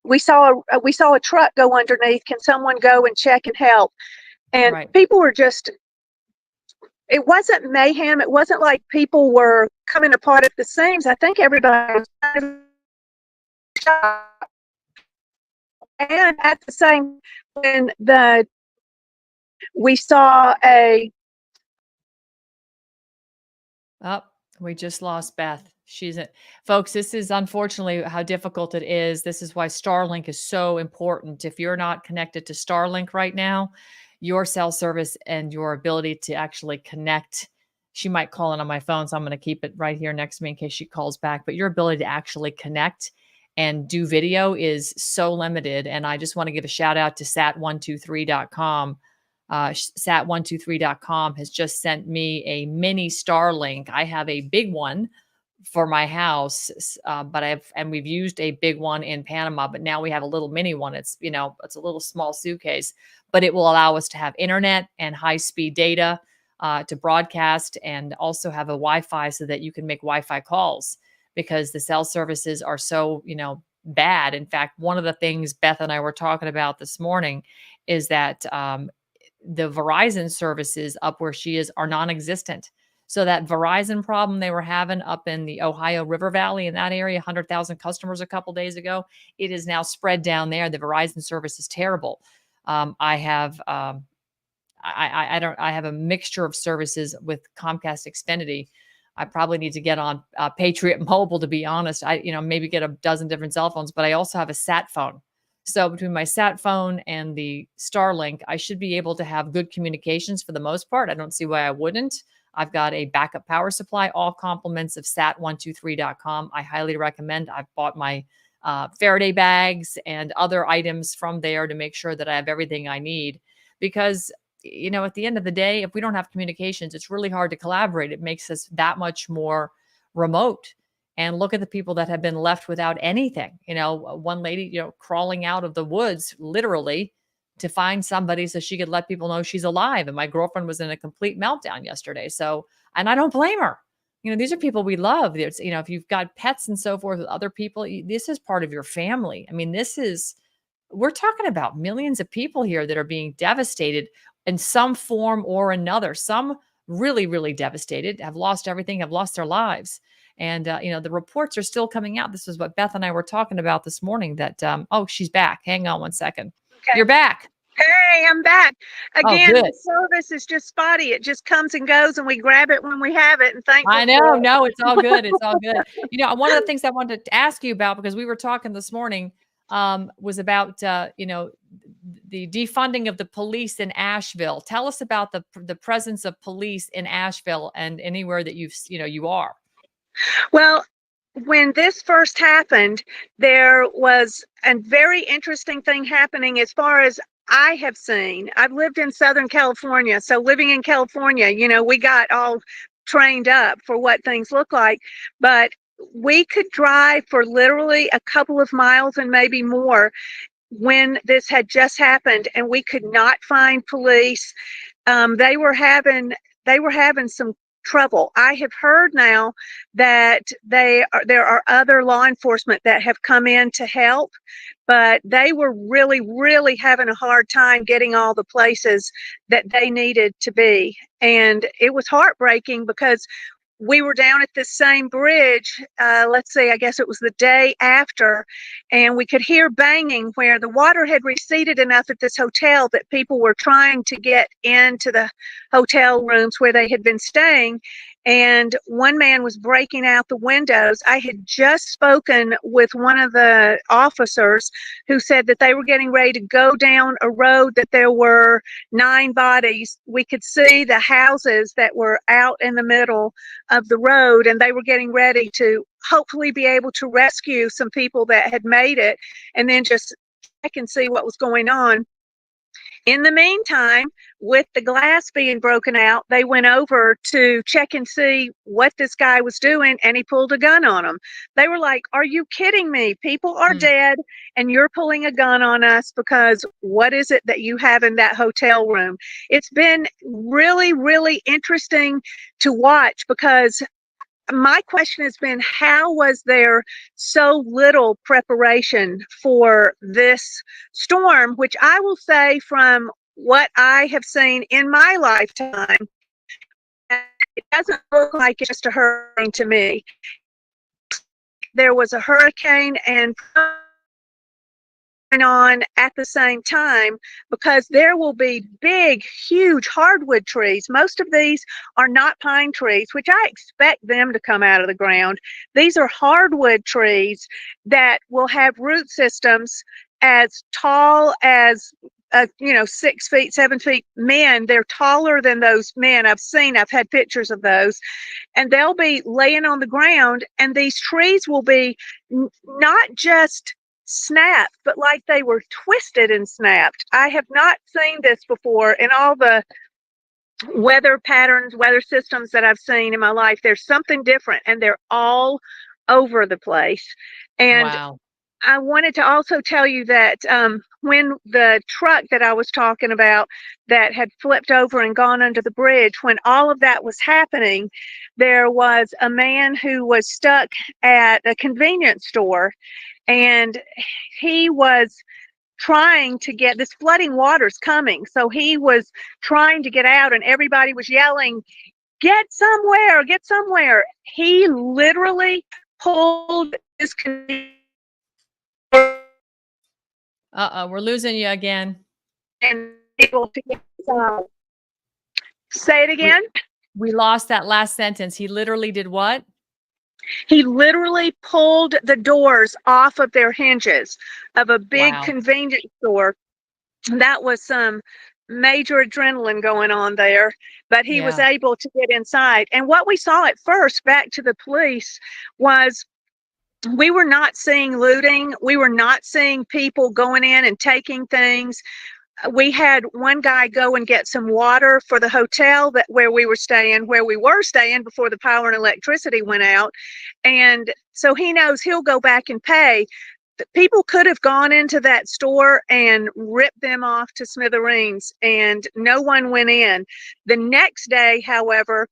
we saw a truck go underneath. Can someone go and check and help? And people were just. It wasn't mayhem. It wasn't like people were coming apart at the seams. I think everybody was kind of shocked. And at the same, when we saw a. Oh, we just lost Beth. Folks, this is unfortunately how difficult it is. This is why Starlink is so important. If you're not connected to Starlink right now, your cell service and your ability to actually connect, she might call in on my phone, so I'm going to keep it right here next to me in case she calls back, but your ability to actually connect and do video is so limited. And I just want to give a shout out to sat123.com. Sat123.com has just sent me a mini Starlink. I have a big one for my house, but we've used a big one in Panama, but now we have a little mini one. It's, it's a little small suitcase, but it will allow us to have internet and high-speed data to broadcast, and also have a Wi-Fi so that you can make Wi-Fi calls, because the cell services are so, bad. In fact, one of the things Beth and I were talking about this morning is that the Verizon services up where she is are non-existent. So that Verizon problem they were having up in the Ohio River Valley in that area, 100,000 customers a couple days ago, it is now spread down there. The Verizon service is terrible. I have I have a mixture of services with Comcast Xfinity. I probably need to get on Patriot Mobile, to be honest. Maybe get a dozen different cell phones, but I also have a sat phone. So between my sat phone and the Starlink, I should be able to have good communications for the most part. I don't see why I wouldn't. I've got a backup power supply, all compliments of sat123.com. I highly recommend. I've bought my Faraday bags and other items from there to make sure that I have everything I need. Because, at the end of the day, if we don't have communications, it's really hard to collaborate. It makes us that much more remote. And look at the people that have been left without anything. One lady, crawling out of the woods, literally, to find somebody so she could let people know she's alive. And my girlfriend was in a complete meltdown yesterday. And I don't blame her. These are people we love. There's, if you've got pets and so forth with other people, this is part of your family. I mean, we're talking about millions of people here that are being devastated in some form or another. Some really, really devastated, have lost everything, have lost their lives. And, the reports are still coming out. This is what Beth and I were talking about this morning that, she's back. Hang on one second. Okay. You're back. Hey, I'm back. Again, the service is just spotty. It just comes and goes, and we grab it when we have it. And I know. No, it's all good. It's all good. One of the things I wanted to ask you about, because we were talking this morning, was about, the defunding of the police in Asheville. Tell us about the presence of police in Asheville and anywhere that you are. Well, when this first happened, there was a very interesting thing happening as far as I have seen. I've lived in Southern California. So living in California, we got all trained up for what things look like. But we could drive for literally a couple of miles and maybe more when this had just happened, and we could not find police. They were having some trouble. I have heard now that there are other law enforcement that have come in to help, but they were really, really having a hard time getting all the places that they needed to be. And it was heartbreaking because we were down at this same bridge, let's see, I guess it was the day after, and we could hear banging where the water had receded enough at this hotel that people were trying to get into the hotel rooms where they had been staying. And one man was breaking out the windows. I had just spoken with one of the officers who said that they were getting ready to go down a road that there were 9 bodies. We could see the houses that were out in the middle of the road, and they were getting ready to hopefully be able to rescue some people that had made it and then just check and see what was going on. In the meantime, with the glass being broken out, they went over to check and see what this guy was doing, and he pulled a gun on them. They were like, "Are you kidding me? People are dead, and you're pulling a gun on us because what is it that you have in that hotel room?" It's been really, really interesting to watch, because my question has been, how was there so little preparation for this storm, which I will say from what I have seen in my lifetime, it doesn't look like it's just a hurricane to me. There was a hurricane and on at the same time, because there will be big, huge hardwood trees. Most of these are not pine trees, which I expect them to come out of the ground. These are hardwood trees that will have root systems as tall as 6 feet, 7 feet men. They're taller than those men I've had pictures of those, and they'll be laying on the ground, and these trees will be not just snapped, but like they were twisted and snapped. I have not seen this before in all the weather patterns, weather systems that I've seen in my life. There's something different, and they're all over the place. And wow. I wanted to also tell you that when the truck that I was talking about that had flipped over and gone under the bridge, when all of that was happening, there was a man who was stuck at a convenience store, and he was trying to get this flooding water's coming. So he was trying to get out, and everybody was yelling, get somewhere, get somewhere. He literally pulled his we're losing you again. And able to get say it again. We lost that last sentence. He literally did what? He literally pulled the doors off of their hinges of a big convenience store. That was some major adrenaline going on there, but he was able to get inside. And what we saw at first, back to the police, was we were not seeing looting. We were not seeing people going in and taking things. We had one guy go and get some water for the hotel where we were staying before the power and electricity went out. And so he knows he'll go back and pay. People could have gone into that store and ripped them off to smithereens, and no one went in. The next day, however,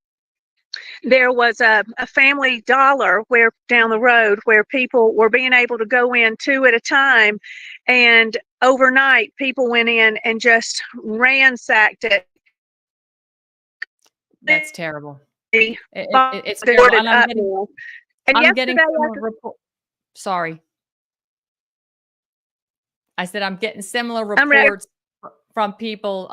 there was a Family Dollar down the road where people were being able to go in 2 at a time, and overnight people went in and just ransacked it. That's terrible. It's terrible. I'm getting sorry. I said I'm getting similar reports from people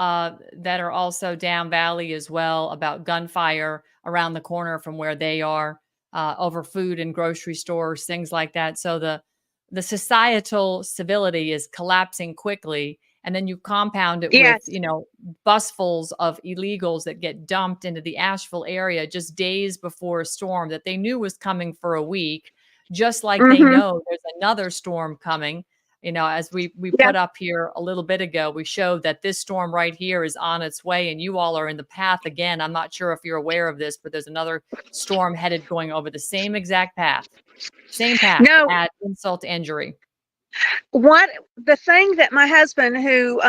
that are also down valley as well about gunfire around the corner from where they are, over food and grocery stores, things like that. So the societal civility is collapsing quickly, and then you compound it with, you know, busfuls of illegals that get dumped into the Asheville area just days before a storm that they knew was coming for a week, just like they know there's another storm coming. You know, as we put up here a little bit ago, we showed that this storm right here is on its way, and you all are in the path again. I'm not sure if you're aware of this, but there's another storm headed going over the same exact path. Same path. No. Add insult to injury. The thing that my husband, who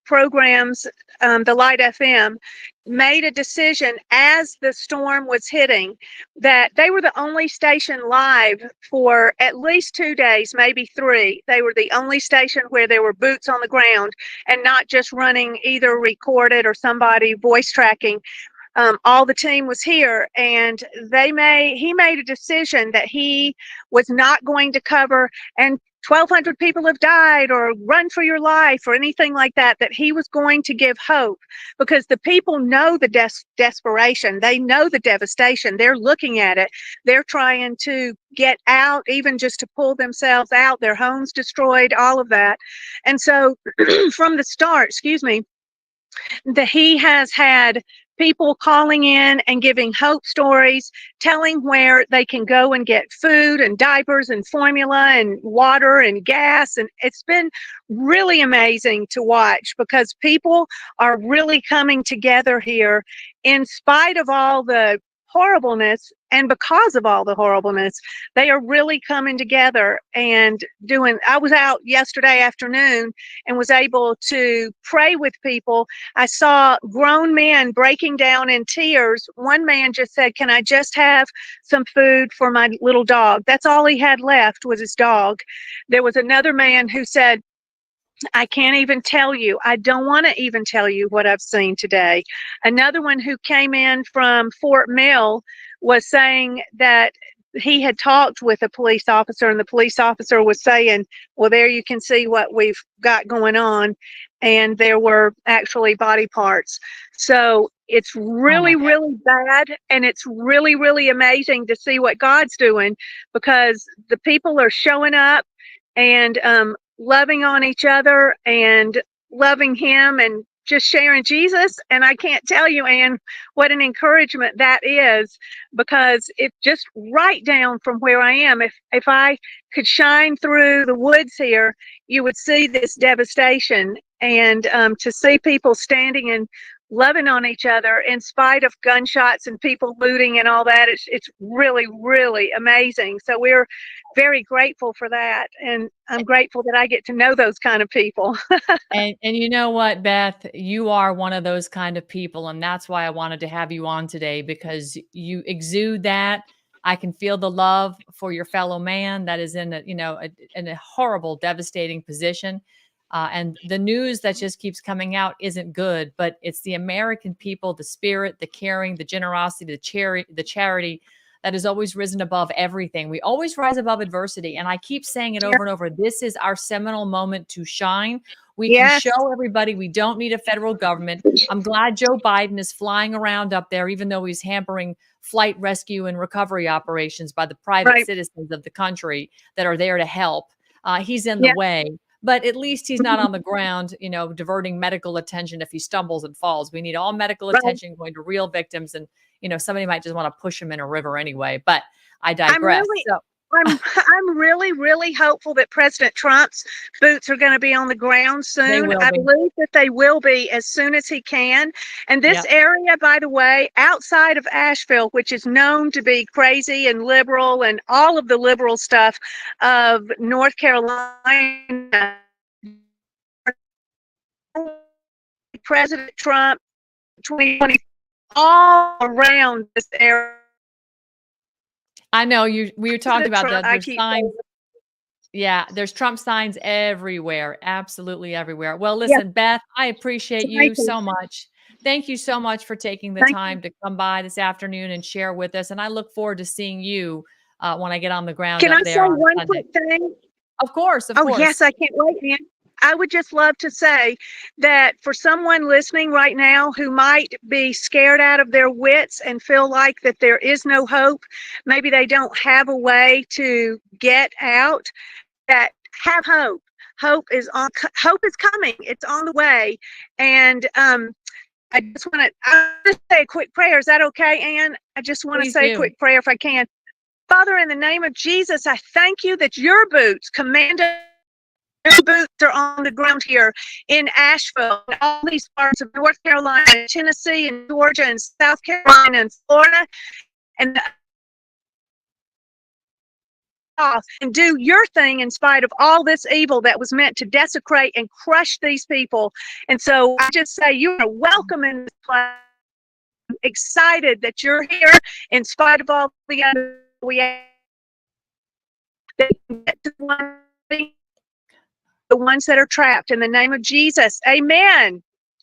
programs the Light FM, made a decision as the storm was hitting, that they were the only station live for at least 2 days, maybe 3. They were the only station where there were boots on the ground and not just running either recorded or somebody voice tracking. All the team was here, and he made a decision that he was not going to cover, and 1,200 people have died, or run for your life, or anything like that, that he was going to give hope, because the people know the desperation. They know the devastation. They're looking at it. They're trying to get out, even just to pull themselves out, their homes destroyed, all of that. And so from the start, he has had people calling in and giving hope stories, telling where they can go and get food and diapers and formula and water and gas. And it's been really amazing to watch, because people are really coming together here in spite of all the horribleness, and because of all the horribleness, they are really coming together and I was out yesterday afternoon and was able to pray with people. I saw grown men breaking down in tears. One man just said, "Can I just have some food for my little dog?" That's all he had left was his dog. There was another man who said, "I can't even tell you. I don't want to even tell you what I've seen today." Another one who came in from Fort Mill was saying that he had talked with a police officer, and the police officer was saying, "Well, there you can see what we've got going on." And there were actually body parts. So it's really, really bad. And it's really, really amazing to see what God's doing, because the people are showing up and loving on each other and loving him and just sharing Jesus. And I can't tell you, Ann, what an encouragement that is, because if just right down from where I am, if I could shine through the woods here, you would see this devastation. And to see people standing and loving on each other in spite of gunshots and people looting and all that, it's really, really amazing. So we're very grateful for that, and I'm grateful that I get to know those kind of people. and you know what, Beth, you are one of those kind of people, and that's why I wanted to have you on today, because you exude that. I can feel the love for your fellow man that is in a horrible, devastating position. And the news that just keeps coming out isn't good, but it's the American people, the spirit, the caring, the generosity, the charity that has always risen above everything. We always rise above adversity. And I keep saying it over and over. This is our seminal moment to shine. We can show everybody we don't need a federal government. I'm glad Joe Biden is flying around up there, even though he's hampering flight rescue and recovery operations by the private citizens of the country that are there to help. He's in the way. But at least he's not on the ground, you know, diverting medical attention if he stumbles and falls. We need all medical attention going to real victims. And, you know, somebody might just want to push him in a river anyway. But I digress. I'm really, really hopeful that President Trump's boots are going to be on the ground soon. I believe that they will be as soon as he can. And this area, by the way, outside of Asheville, which is known to be crazy and liberal and all of the liberal stuff of North Carolina, President Trump, 2020, all around this area. I know we talked about that. There's signs. Yeah, there's Trump signs everywhere. Absolutely everywhere. Well, listen, Beth, I appreciate you so much. Thank you so much for taking the time to come by this afternoon and share with us. And I look forward to seeing you when I get on the ground. Can I say one quick thing? Of course. Of course. Yes, I can't wait, man. I would just love to say that for someone listening right now who might be scared out of their wits and feel like that there is no hope, maybe they don't have a way to get out, that have hope. Hope is coming. It's on the way. And I just want to say a quick prayer. Is that okay, Ann? I just want to say a quick prayer if I can. Father, in the name of Jesus, I thank you that your boots, Commander, your boots are on the ground here in Asheville, and all these parts of North Carolina, Tennessee, and Georgia, and South Carolina, and Florida, and do your thing in spite of all this evil that was meant to desecrate and crush these people. And so I just say you are welcome in this place. I'm excited that you're here in spite of all the other the ones that are trapped, in the name of Jesus. Amen.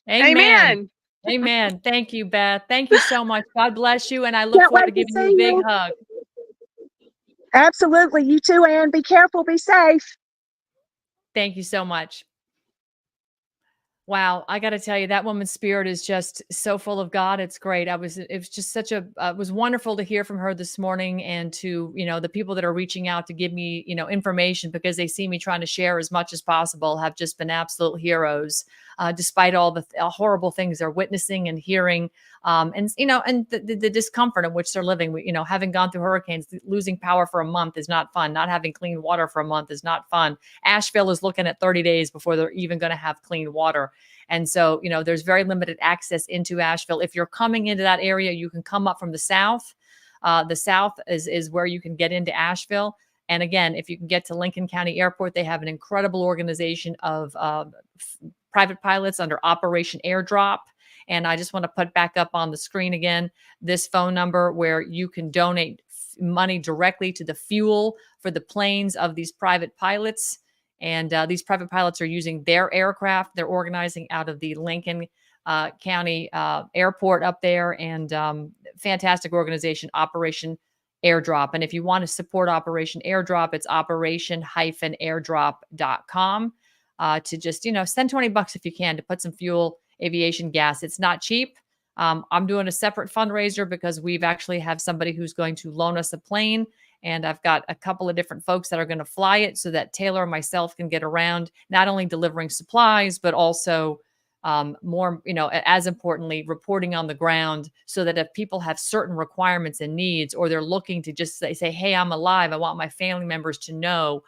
Amen. Amen. Thank you, Beth. Thank you so much. God bless you. And I look forward to giving you a big hug. Absolutely. You too, Ann. Be careful. Be safe. Thank you so much. Wow. I got to tell you, that woman's spirit is just so full of God. It's great. It was just it was wonderful to hear from her this morning, and to, you know, the people that are reaching out to give me, you know, information because they see me trying to share as much as possible have just been absolute heroes, despite all the horrible things they're witnessing and hearing. And, you know, and the discomfort in which they're living, you know, having gone through hurricanes, losing power for a month is not fun. Not having clean water for a month is not fun. Asheville is looking at 30 days before they're even going to have clean water. And so, you know, there's very limited access into Asheville. If you're coming into that area, you can come up from the south. The south is where you can get into Asheville. And again, if you can get to Lincoln County Airport, they have an incredible organization of private pilots under Operation Airdrop. And I just want to put back up on the screen again this phone number where you can donate money directly to the fuel for the planes of these private pilots. And these private pilots are using their aircraft. They're organizing out of the Lincoln County Airport up there, and fantastic organization, Operation Airdrop. And if you want to support Operation Airdrop, it's operation-airdrop.com to just, you know, send $20 if you can to put some fuel, aviation gas. It's not cheap. I'm doing a separate fundraiser because we've actually have somebody who's going to loan us a plane. And I've got a couple of different folks that are going to fly it so that Taylor and myself can get around, not only delivering supplies, but also more, you know, as importantly, reporting on the ground, so that if people have certain requirements and needs, or they're looking to just say, hey, I'm alive, I want my family members to know,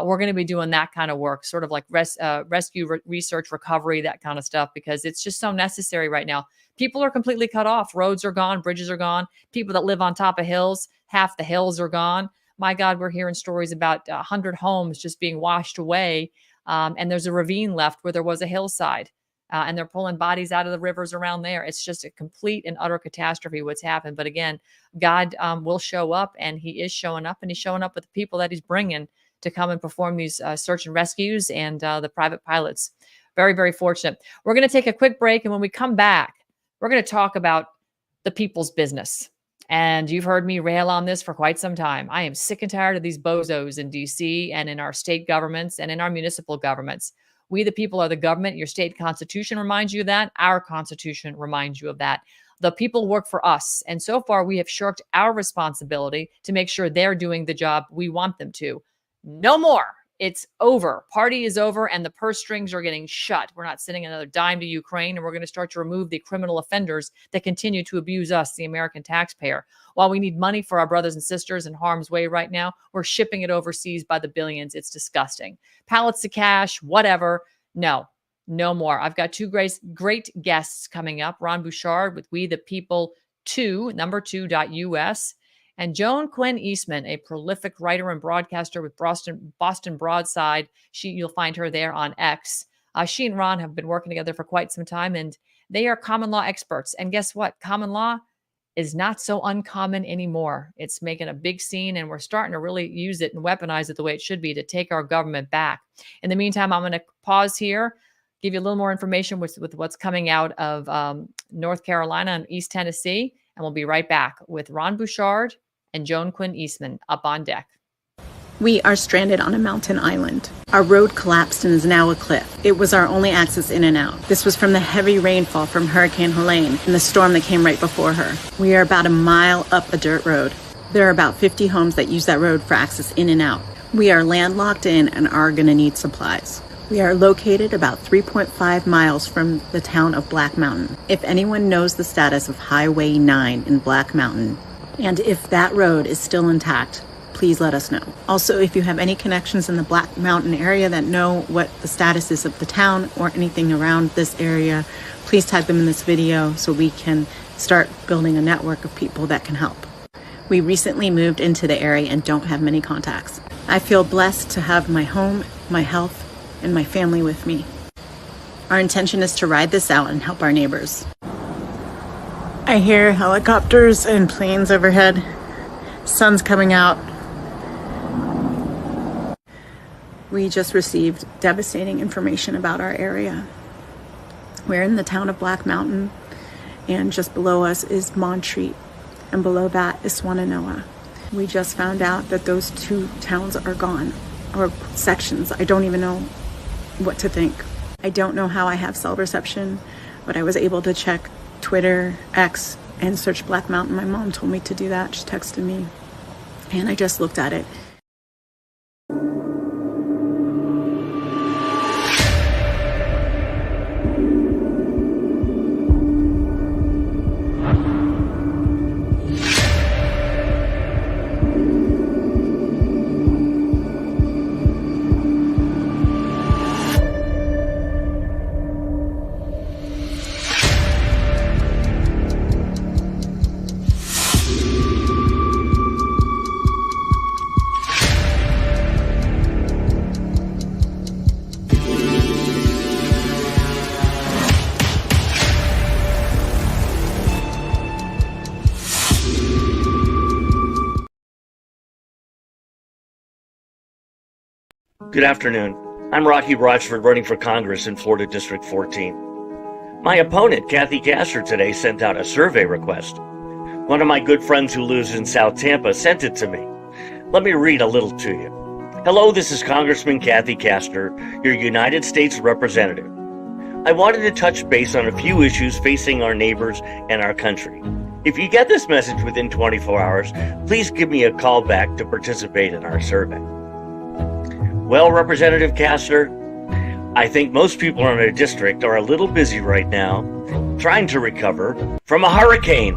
we're going to be doing that kind of work, sort of like rescue, research, recovery, that kind of stuff, because it's just so necessary right now. People are completely cut off. Roads are gone. Bridges are gone. People that live on top of hills, half the hills are gone. My God, we're hearing stories about 100 homes just being washed away. And there's a ravine left where there was a hillside. And they're pulling bodies out of the rivers around there. It's just a complete and utter catastrophe what's happened. But again, God will show up, and he is showing up, and he's showing up with the people that he's bringing to come and perform these search and rescues, and the private pilots. Very, very fortunate. We're going to take a quick break, and when we come back, we're going to talk about the people's business. And you've heard me rail on this for quite some time. I am sick and tired of these bozos in DC and in our state governments and in our municipal governments. We, the people, are the government. Your state constitution reminds you of that. Our constitution reminds you of that. The people work for us. And so far, we have shirked our responsibility to make sure they're doing the job we want them to. No more. It's over. Party is over, and the purse strings are getting shut. We're not sending another dime to Ukraine, and we're going to start to remove the criminal offenders that continue to abuse us, the American taxpayer. While we need money for our brothers and sisters in harm's way right now, we're shipping it overseas by the billions. It's disgusting. Pallets of cash, whatever. No more. I've got two great guests coming up. Ron Bouchard with We the People 2, number2.us. And Joan Quinn Eastman, a prolific writer and broadcaster with Boston Broadside. You'll find her there on X. She and Ron have been working together for quite some time, and they are common law experts. And guess what? Common law is not so uncommon anymore. It's making a big scene, and we're starting to really use it and weaponize it the way it should be to take our government back. In the meantime, I'm going to pause here, give you a little more information with what's coming out of North Carolina and East Tennessee, and we'll be right back with Ron Bouchard and Joan Quinn Eastman up on deck. We are stranded on a mountain island. Our road collapsed and is now a cliff. It was our only access in and out. This was from the heavy rainfall from Hurricane Helene and the storm that came right before her. We are about a mile up a dirt road. There are about 50 homes that use that road for access in and out. We are landlocked in and are going to need supplies. We are located about 3.5 miles from the town of Black Mountain. If anyone knows the status of Highway 9 in Black Mountain, and if that road is still intact, please let us know. Also, if you have any connections in the Black Mountain area that know what the status is of the town or anything around this area, please tag them in this video so we can start building a network of people that can help. We recently moved into the area and don't have many contacts. I feel blessed to have my home, my health, and my family with me. Our intention is to ride this out and help our neighbors. I hear helicopters and planes overhead. Sun's coming out. We just received devastating information about our area. We're in the town of Black Mountain, and just below us is Montreat, and below that is Swannanoa. We just found out that those two towns are gone, or sections. I don't even know what to think. I don't know how I have cell reception, but I was able to check Twitter, X, and search Black Mountain. My mom told me to do that. She texted me, and I just looked at it. Good afternoon. I'm Rocky Rochford, running for Congress in Florida District 14. My opponent, Kathy Castor, today sent out a survey request. One of my good friends who lives in South Tampa sent it to me. Let me read a little to you. Hello, this is Congressman Kathy Castor, your United States Representative. I wanted to touch base on a few issues facing our neighbors and our country. If you get this message within 24 hours, please give me a call back to participate in our survey. Well, Representative Castor, I think most people in our district are a little busy right now trying to recover from a hurricane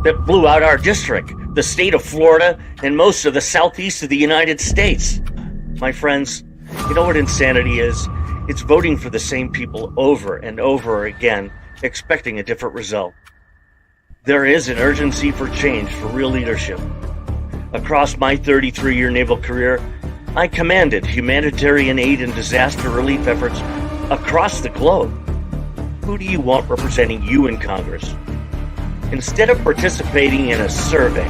that blew out our district, the state of Florida, and most of the southeast of the United States. My friends, you know what insanity is? It's voting for the same people over and over again, expecting a different result. There is an urgency for change, for real leadership. Across my 33-year naval career, I commanded humanitarian aid and disaster relief efforts across the globe. Who do you want representing you in Congress? Instead of participating in a survey,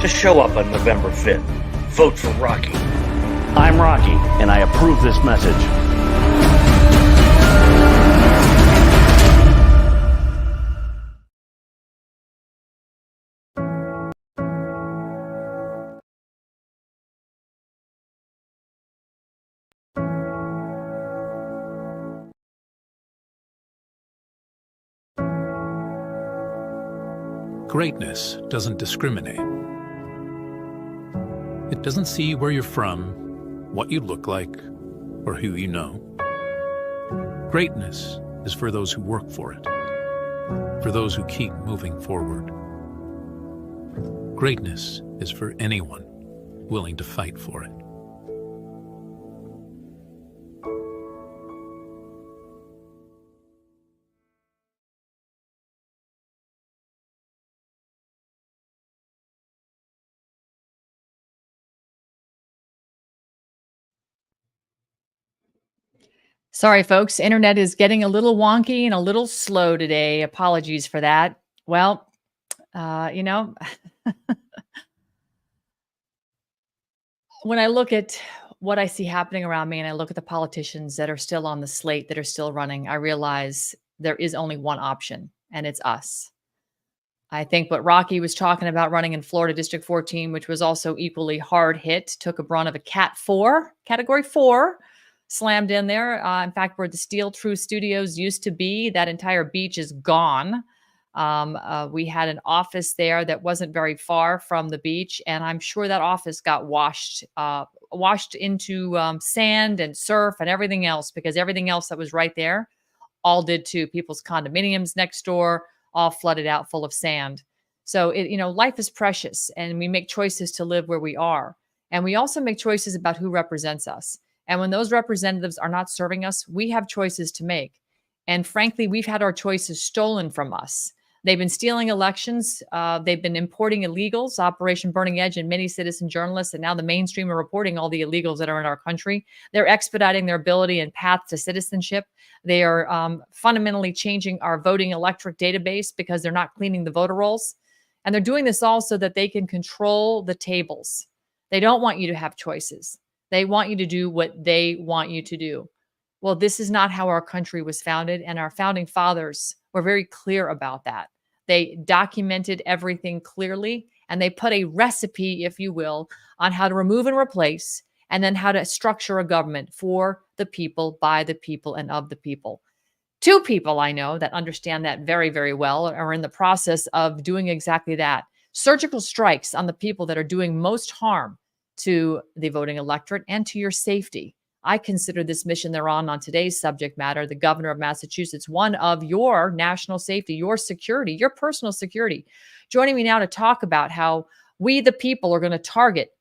just show up on November 5th. Vote for Rocky. I'm Rocky, and I approve this message. Greatness doesn't discriminate. It doesn't see where you're from, what you look like, or who you know. Greatness is for those who work for it, for those who keep moving forward. Greatness is for anyone willing to fight for it. Sorry, folks. Internet is getting a little wonky and a little slow today. Apologies for that. Well, you know, when I look at what I see happening around me and I look at the politicians that are still on the slate, that are still running, I realize there is only one option, and it's us. I think what Rocky was talking about running in Florida District 14, which was also equally hard hit, took a brunt of a category 4, slammed in there. In fact, where the Steel True Studios used to be, that entire beach is gone. We had an office there that wasn't very far from the beach, and I'm sure that office got washed into sand and surf and everything else, because everything else that was right there all did too. People's condominiums next door all flooded out full of sand. So life is precious, and we make choices to live where we are, and we also make choices about who represents us. And when those representatives are not serving us, we have choices to make. And frankly, we've had our choices stolen from us. They've been stealing elections. They've been importing illegals, Operation Burning Edge, and many citizen journalists. And now the mainstream are reporting all the illegals that are in our country. They're expediting their ability and path to citizenship. They are fundamentally changing our voting electorate database because they're not cleaning the voter rolls. And they're doing this all so that they can control the tables. They don't want you to have choices. They want you to do what they want you to do. Well, this is not how our country was founded, and our founding fathers were very clear about that. They documented everything clearly, and they put a recipe, if you will, on how to remove and replace, and then how to structure a government for the people, by the people, and of the people. Two people I know that understand that very, very well are in the process of doing exactly that. Surgical strikes on the people that are doing most harm to the voting electorate and to your safety. I consider this mission they're on today's subject matter, the governor of Massachusetts, one of your national safety, your security, your personal security. Joining me now to talk about how we, the people, are going to target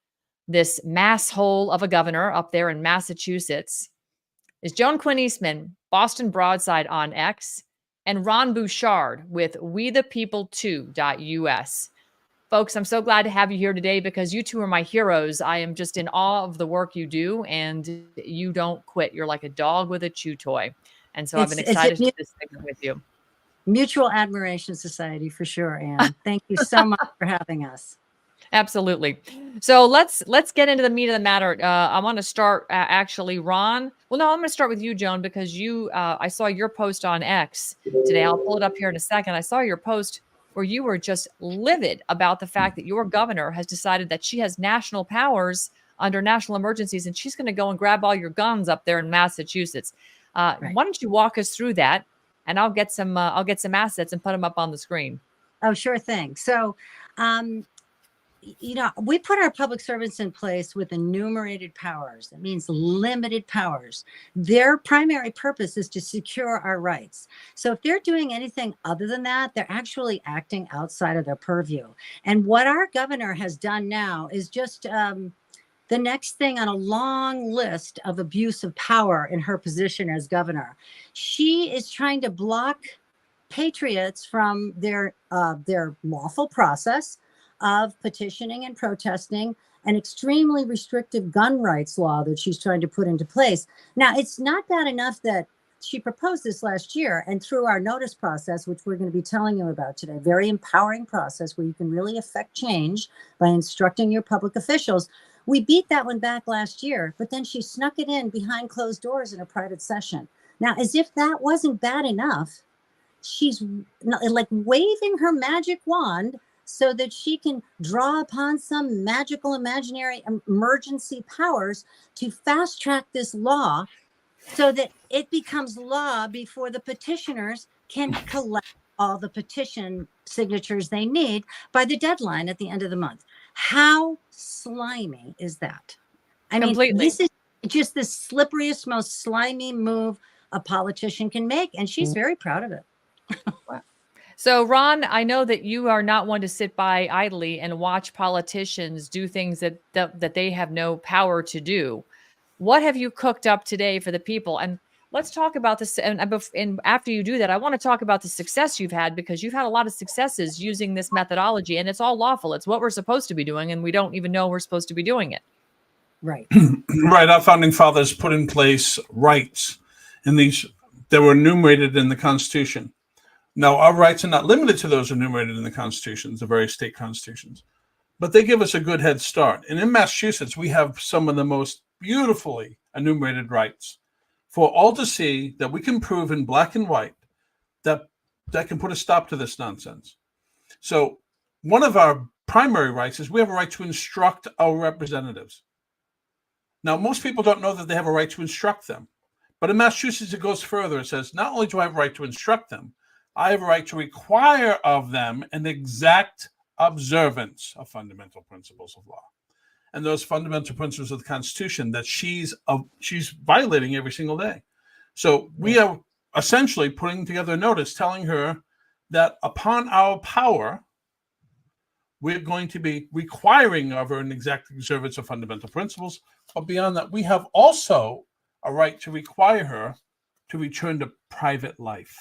this mass hole of a governor up there in Massachusetts is Joan Quinn Eastman, Boston Broadside on X, and Ron Bouchard with WeThePeople2.us. Folks, I'm so glad to have you here today because you two are my heroes. I am just in awe of the work you do, and you don't quit. You're like a dog with a chew toy. And so I've been excited to do this segment with you. Mutual Admiration Society for sure, Anne. Thank you so much for having us. Absolutely. So let's get into the meat of the matter. I want to start actually, Ron. Well, no, I'm going to start with you, Joan, because I saw your post on X today. I'll pull it up here in a second. I saw your post where you were just livid about the fact that your governor has decided that she has national powers under national emergencies, and she's going to go and grab all your guns up there in Massachusetts. Right. Why don't you walk us through that, and I'll get some assets and put them up on the screen. Oh, sure thing. So, we put our public servants in place with enumerated powers. That means limited powers. Their primary purpose is to secure our rights. So if they're doing anything other than that, they're actually acting outside of their purview. And what our governor has done now is just the next thing on a long list of abuse of power in her position as governor. She is trying to block patriots from their lawful process of petitioning and protesting an extremely restrictive gun rights law that she's trying to put into place. Now, it's not bad enough that she proposed this last year, and through our notice process, which we're going to be telling you about today, very empowering process where you can really affect change by instructing your public officials. We beat that one back last year, but then she snuck it in behind closed doors in a private session. Now, as if that wasn't bad enough, she's like waving her magic wand so that she can draw upon some magical imaginary emergency powers to fast track this law so that it becomes law before the petitioners can collect all the petition signatures they need by the deadline at the end of the month. How slimy is that? I mean, this is just the slipperiest, most slimy move a politician can make, and she's very proud of it. So, Ron, I know that you are not one to sit by idly and watch politicians do things that they have no power to do. What have you cooked up today for the people? And let's talk about this. And after you do that, I want to talk about the success you've had, because you've had a lot of successes using this methodology, and it's all lawful. It's what we're supposed to be doing, and we don't even know we're supposed to be doing it. Right. Right. Our founding fathers put in place rights, and these that were enumerated in the Constitution. Now, our rights are not limited to those enumerated in the constitutions, the various state constitutions, but they give us a good head start. And in Massachusetts, we have some of the most beautifully enumerated rights for all to see, that we can prove in black and white that can put a stop to this nonsense. So one of our primary rights is we have a right to instruct our representatives. Now, most people don't know that they have a right to instruct them. But in Massachusetts, it goes further. It says, not only do I have a right to instruct them, I have a right to require of them an exact observance of fundamental principles of law. And those fundamental principles of the Constitution that she's violating every single day. So we are essentially putting together a notice telling her that upon our power, we're going to be requiring of her an exact observance of fundamental principles. But beyond that, we have also a right to require her to return to private life.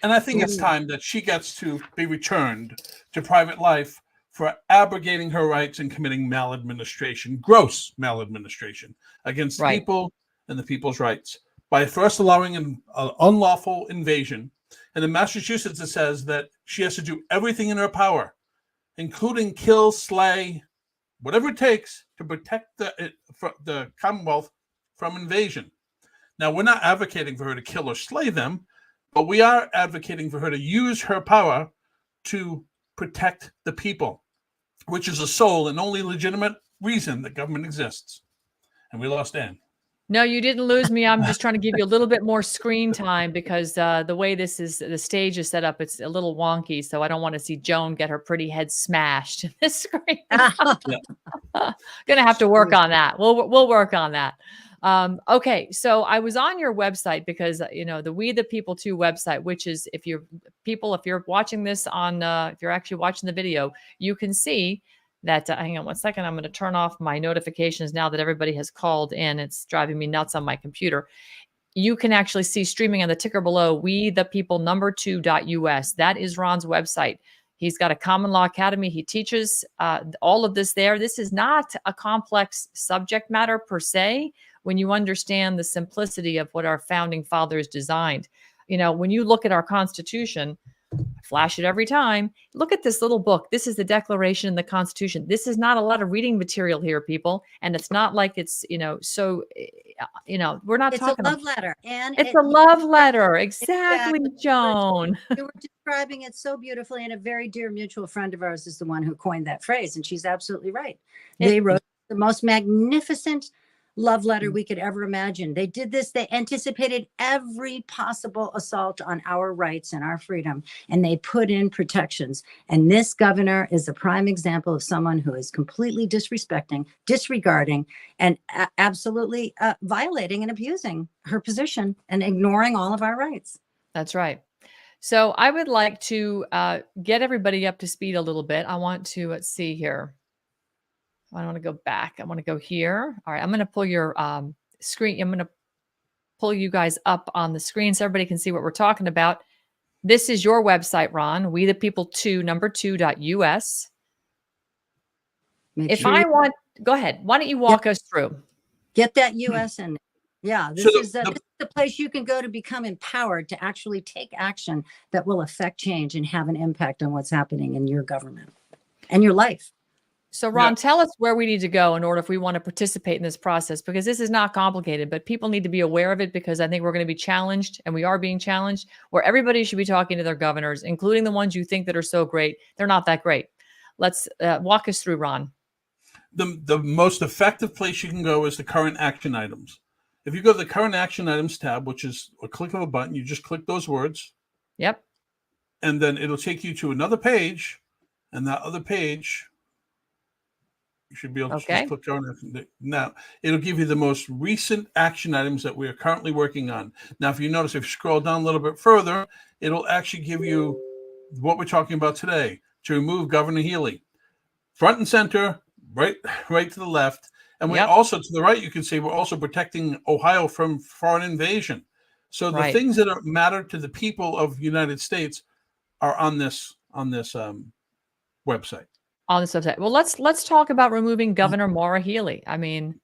And I think it's time that she gets to be returned to private life for abrogating her rights and committing maladministration, gross maladministration against people and the people's rights by first allowing an unlawful invasion. And in Massachusetts, it says that she has to do everything in her power, including kill, slay, whatever it takes to protect the Commonwealth from invasion. Now, we're not advocating for her to kill or slay them, but we are advocating for her to use her power to protect the people, which is the sole and only legitimate reason that government exists. And we lost Ann. No, you didn't lose me. I'm just trying to give you a little bit more screen time, because the way the stage is set up, it's a little wonky. So I don't want to see Joan get her pretty head smashed in this screen. Gonna have to work on that. We'll work on that. Okay, so I was on your website because, the We the People 2 website, which is, if you're watching this on, if you're actually watching the video, you can see that, hang on one second, I'm going to turn off my notifications now that everybody has called in. It's driving me nuts on my computer. You can actually see streaming on the ticker below, We the People 2.us. That is Ron's website. He's got a common law academy. He teaches all of this there. This is not a complex subject matter per se, when you understand the simplicity of what our founding fathers designed. When you look at our Constitution, I flash it every time. Look at this little book. This is the Declaration and the Constitution. This is not a lot of reading material here, people. And it's not like it's, we're not talking. It's a love letter. And it's a love letter. Exactly, Joan. You were describing it so beautifully. And a very dear mutual friend of ours is the one who coined that phrase. And she's absolutely right. They wrote the most magnificent love letter we could ever imagine. They did this. They anticipated every possible assault on our rights and our freedom, and they put in protections. And this governor is a prime example of someone who is completely disregarding, and absolutely violating and abusing her position and ignoring all of our rights. That's right. So I would like to get everybody up to speed a little bit. I want to, let's see here. I want to go back. I want to go here. All right. I'm going to pull your screen. I'm going to pull you guys up on the screen so everybody can see what we're talking about. This is your website, Ron. We the People 2.us. Go ahead. Why don't you walk us through? Get that US in. Yeah. This is the place you can go to become empowered to actually take action that will affect change and have an impact on what's happening in your government and your life. So Ron, tell us where we need to go in order if we want to participate in this process, because this is not complicated, but people need to be aware of it, because I think we're going to be challenged, and we are being challenged, where everybody should be talking to their governors, including the ones you think that are so great. They're not that great. Let's walk us through, Ron. The most effective place you can go is the current action items. If you go to the current action items tab, which is a click of a button, you just click those words. Yep. And then it'll take you to another page, and that other page, you should be able to just click on it. Now, it'll give you the most recent action items that we are currently working on. Now, if you notice, if you scroll down a little bit further, it'll actually give you what we're talking about today, to remove Governor Healy. Front and center, right to the left. And we also, to the right, you can see we're also protecting Ohio from foreign invasion. So the things that matter to the people of the United States are on this website. On this website. Well, let's talk about removing Governor Maura Healey. I mean,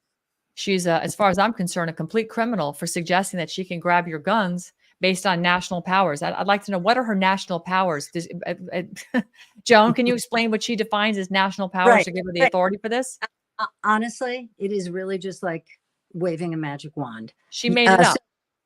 she's, as far as I'm concerned, a complete criminal for suggesting that she can grab your guns based on national powers. I'd like to know, what are her national powers? Joan, can you explain what she defines as national powers to give her the authority for this? Honestly, it is really just like waving a magic wand. She made it up.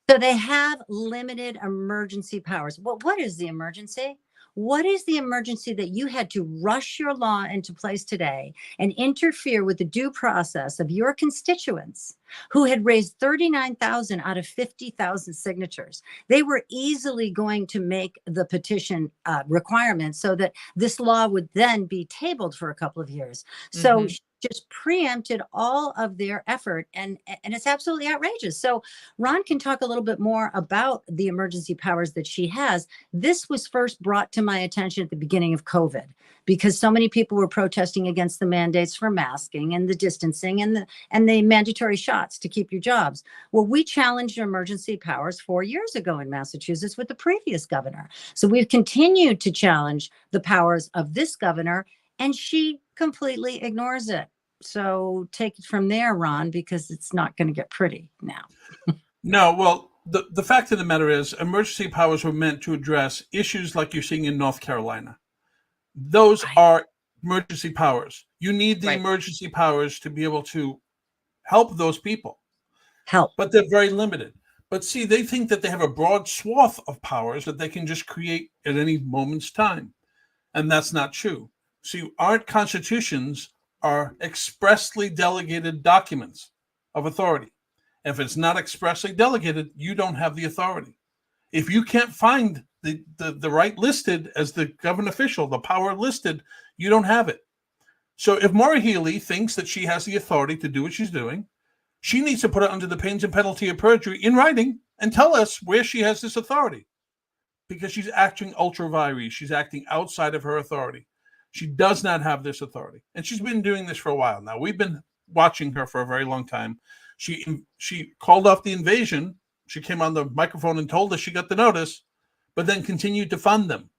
So they have limited emergency powers. Well, what is the emergency? What is the emergency that you had to rush your law into place today and interfere with the due process of your constituents who had raised 39,000 out of 50,000 signatures? They were easily going to make the petition requirement so that this law would then be tabled for a couple of years. So just preempted all of their effort, and it's absolutely outrageous. So Ron can talk a little bit more about the emergency powers that she has. This was first brought to my attention at the beginning of COVID, because so many people were protesting against the mandates for masking and the distancing and the mandatory shots to keep your jobs. Well, we challenged emergency powers 4 years ago in Massachusetts with the previous governor. So we've continued to challenge the powers of this governor, and she completely ignores it. So take it from there, Ron, because it's not going to get pretty now. No, well, the fact of the matter is emergency powers were meant to address issues like you're seeing in North Carolina. Those are emergency powers. You need the emergency powers to be able to help those people. But they're very limited. But see, they think that they have a broad swath of powers that they can just create at any moment's time. And that's not true. See, our constitutions are expressly delegated documents of authority. If it's not expressly delegated, you don't have the authority. If you can't find the right listed as the government official, the power listed, you don't have it. So if Maura Healey thinks that she has the authority to do what she's doing, she needs to put it under the pains and penalty of perjury in writing and tell us where she has this authority, because she's acting ultra vires. She's acting outside of her authority. She does not have this authority. And she's been doing this for a while now. We've been watching her for a very long time. She called off the invasion. She came on the microphone and told us she got the notice, but then continued to fund them.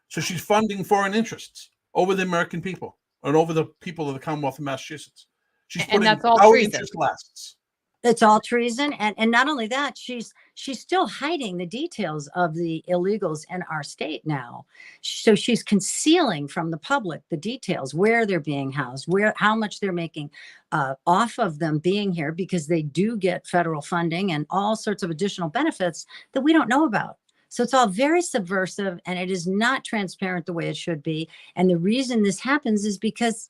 So she's funding foreign interests over the American people and over the people of the Commonwealth of Massachusetts. She's putting our interest last. It's all treason. And not only that, she's still hiding the details of the illegals in our state now. So she's concealing from the public the details, where they're being housed, how much they're making off of them being here, because they do get federal funding and all sorts of additional benefits that we don't know about. So it's all very subversive, and it is not transparent the way it should be. And the reason this happens is because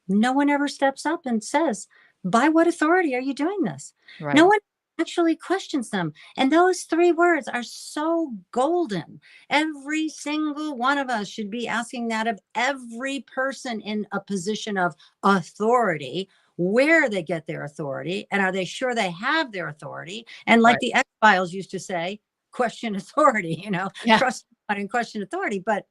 no one ever steps up and says, by what authority are you doing this? Right. No one actually questions them. And those 3 words are so golden. Every single one of us should be asking that of every person in a position of authority, where they get their authority, and are they sure they have their authority? And like the X-Files used to say, question authority, trust and question authority. But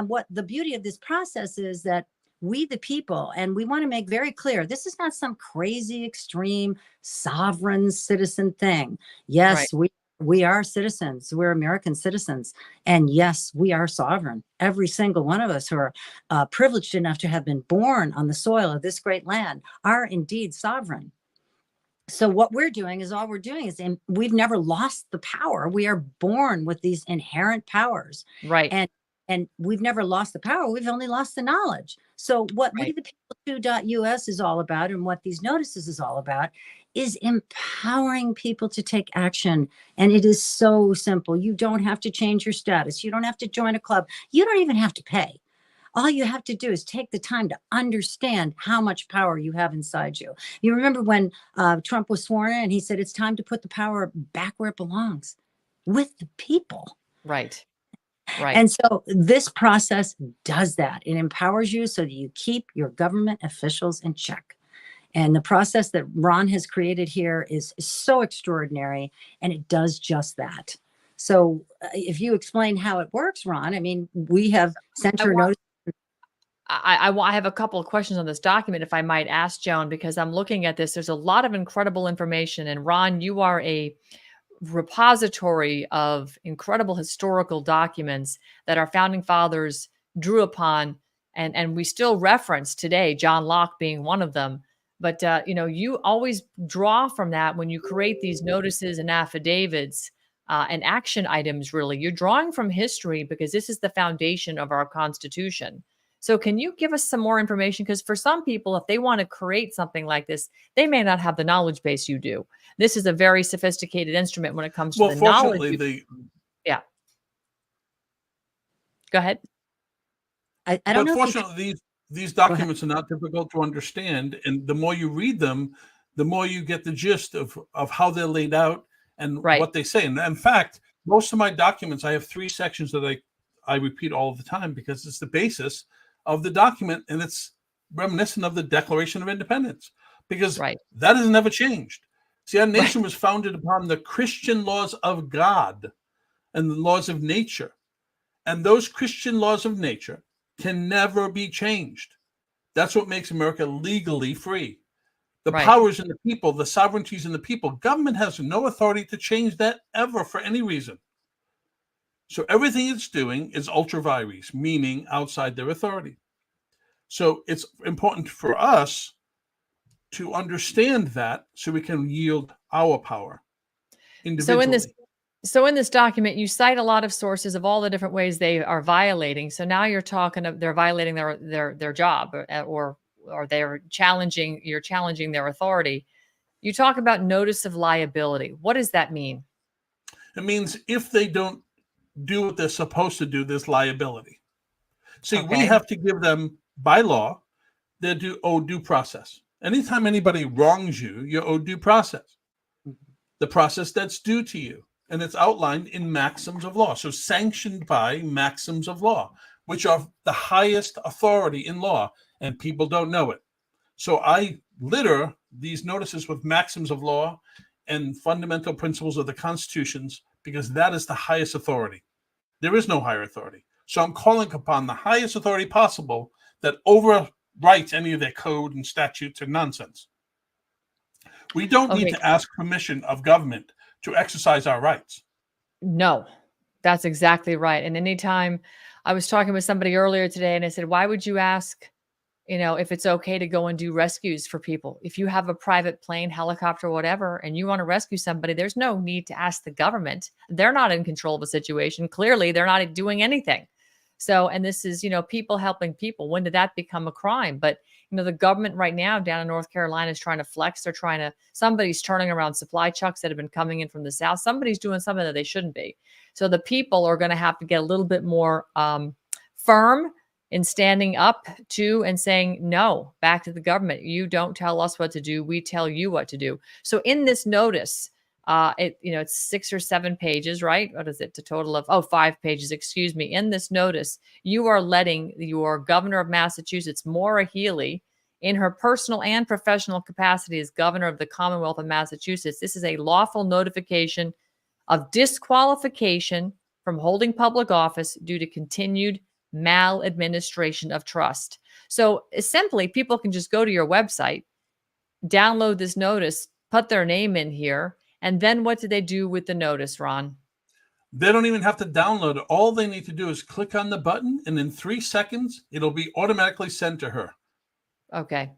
what the beauty of this process is that we, the people, and we want to make very clear, this is not some crazy, extreme, sovereign citizen thing. Yes, we are citizens. We're American citizens. And yes, we are sovereign. Every single one of us who are privileged enough to have been born on the soil of this great land are indeed sovereign. So what we're doing is we've never lost the power. We are born with these inherent powers. Right. And And we've never lost the power. We've only lost the knowledge. So what Right. WeThePeople2.us is all about, and what these notices is all about, is empowering people to take action. And it is so simple. You don't have to change your status. You don't have to join a club. You don't even have to pay. All you have to do is take the time to understand how much power you have inside you. You remember when Trump was sworn in and he said, it's time to put the power back where it belongs, with the people. Right. Right. And so this process does that. It empowers you so that you keep your government officials in check. And the process that Ron has created here is so extraordinary, and it does just that. So if you explain how it works, Ron, I mean, we have sent her notice. I have a couple of questions on this document, if I might ask, Joan, because I'm looking at this. There's a lot of incredible information. And Ron, you are a repository of incredible historical documents that our founding fathers drew upon, and we still reference today, John Locke being one of them. But, you always draw from that when you create these notices and affidavits and action items, really. You're drawing from history because this is the foundation of our Constitution. So can you give us some more information? Because for some people, if they want to create something like this, they may not have the knowledge base you do. This is a very sophisticated instrument when it comes to the knowledge. Yeah. Go ahead. I don't know. Fortunately, these documents are not difficult to understand. And the more you read them, the more you get the gist of how they're laid out and what they say. And in fact, most of my documents, I have 3 sections that I repeat all the time because it's the basis of the document, and it's reminiscent of the Declaration of Independence, because that has never changed. See, our nation was founded upon the Christian laws of God and the laws of nature. And those Christian laws of nature can never be changed. That's what makes America legally free. The powers in the people, the sovereignties in the people. Government has no authority to change that ever for any reason. So everything it's doing is ultra vires, meaning outside their authority. So it's important for us to understand that so we can yield our power individually. So in this document, you cite a lot of sources of all the different ways they are violating. So now you're talking of they're violating their job or you're challenging their authority. You talk about notice of liability. What does that mean? It means if they don't do what they're supposed to do, there's liability. See, we have to give them, by law, they owe due process. Anytime anybody wrongs you, you owe due process. The process that's due to you. And it's outlined in maxims of law. So sanctioned by maxims of law, which are the highest authority in law, and people don't know it. So I litter these notices with maxims of law and fundamental principles of the constitutions, because that is the highest authority. There is no higher authority. So I'm calling upon the highest authority possible that overwrites any of their code and statutes and nonsense. We don't need to ask permission of government to exercise our rights. No, that's exactly right. And anytime I was talking with somebody earlier today and I said, why would you ask, if it's okay to go and do rescues for people? If you have a private plane, helicopter, whatever, and you want to rescue somebody, there's no need to ask the government. They're not in control of the situation. Clearly, they're not doing anything. So, and this is, people helping people. When did that become a crime? But, the government right now down in North Carolina is trying to flex. Somebody's turning around supply trucks that have been coming in from the South. Somebody's doing something that they shouldn't be. So the people are going to have to get a little bit more firm in standing up to and saying, no, back to the government. You don't tell us what to do. We tell you what to do. So in this notice, it's 6 or 7 pages, right? What is it? A total of 5 pages, excuse me. In this notice, you are letting your governor of Massachusetts, Maura Healey, in her personal and professional capacity as governor of the Commonwealth of Massachusetts, this is a lawful notification of disqualification from holding public office due to continued maladministration of trust. So simply, people can just go to your website, download this notice, put their name in here, and then what do they do with the notice, Ron? They don't even have to download it. All they need to do is click on the button, and in 3 seconds, it'll be automatically sent to her. Okay.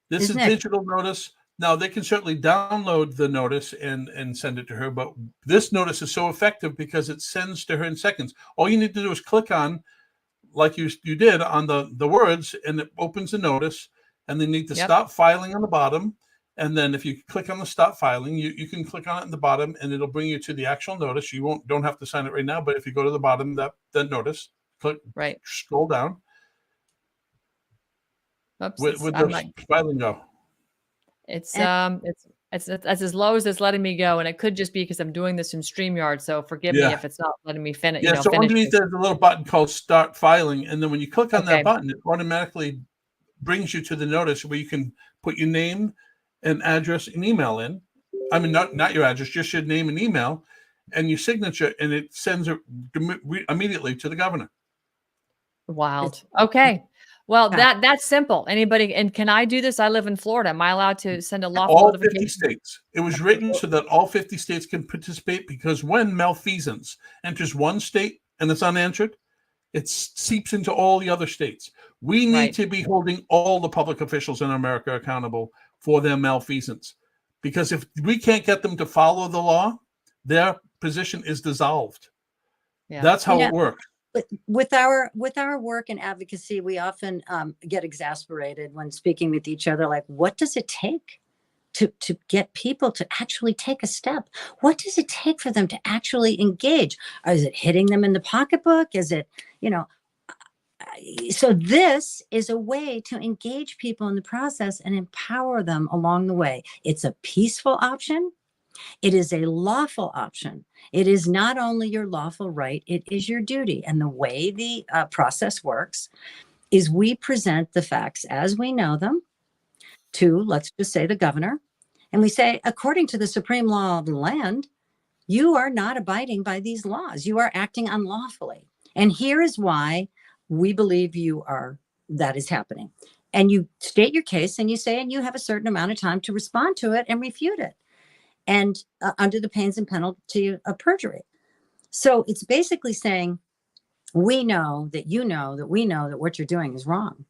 This is digital notice. Now, they can certainly download the notice and send it to her, but this notice is so effective because it sends to her in seconds. All you need to do is click on like you did on the words, and it opens a notice, and they need to stop filing on the bottom. And then if you click on the stop filing, you can click on it in the bottom, and it'll bring you to the actual notice. You don't have to sign it right now, but if you go to the bottom, that notice, click, scroll down. Oops, with the filing go. It's as low as it's letting me go, and it could just be because I'm doing this from StreamYard. So forgive me if it's not letting me finish. Yeah, so underneath there's a little button called Start Filing, and then when you click on that button, it automatically brings you to the notice where you can put your name and address and email in. I mean, not your address, just your name and email, and your signature, and it sends it immediately to the governor. Wild. Okay. Well, that's simple. Anybody, and can I do this? I live in Florida. Am I allowed to send a lawful notification? All 50 states. It was written so that all 50 states can participate, because when malfeasance enters one state and it's unanswered, it seeps into all the other states. We need to be holding all the public officials in America accountable for their malfeasance, because if we can't get them to follow the law, their position is dissolved. That's how it works. With our work and advocacy, we often get exasperated when speaking with each other. Like, what does it take to get people to actually take a step? What does it take for them to actually engage? Or is it hitting them in the pocketbook? Is it, so this is a way to engage people in the process and empower them along the way. It's a peaceful option. It is a lawful option. It is not only your lawful right, it is your duty. And the way the process works is we present the facts as we know them to, let's just say, the governor. And we say, according to the supreme law of the land, you are not abiding by these laws. You are acting unlawfully. And here is why we believe that is happening. And you state your case, and you say, and you have a certain amount of time to respond to it and refute it. And under the pains and penalty of perjury. So it's basically saying, we know that you know that we know that what you're doing is wrong.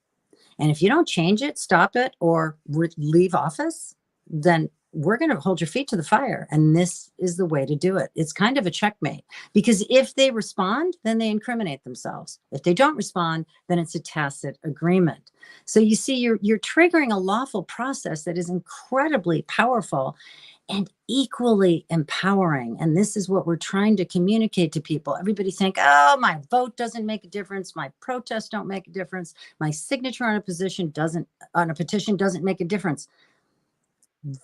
And if you don't change it, stop it, or leave office, then we're going to hold your feet to the fire. And this is the way to do it. It's kind of a checkmate, because if they respond, then they incriminate themselves. If they don't respond, then it's a tacit agreement. So you see, you're triggering a lawful process that is incredibly powerful and equally empowering. And this is what we're trying to communicate to people. Everybody think, oh, my vote doesn't make a difference. My protests don't make a difference. My signature on a petition doesn't make a difference.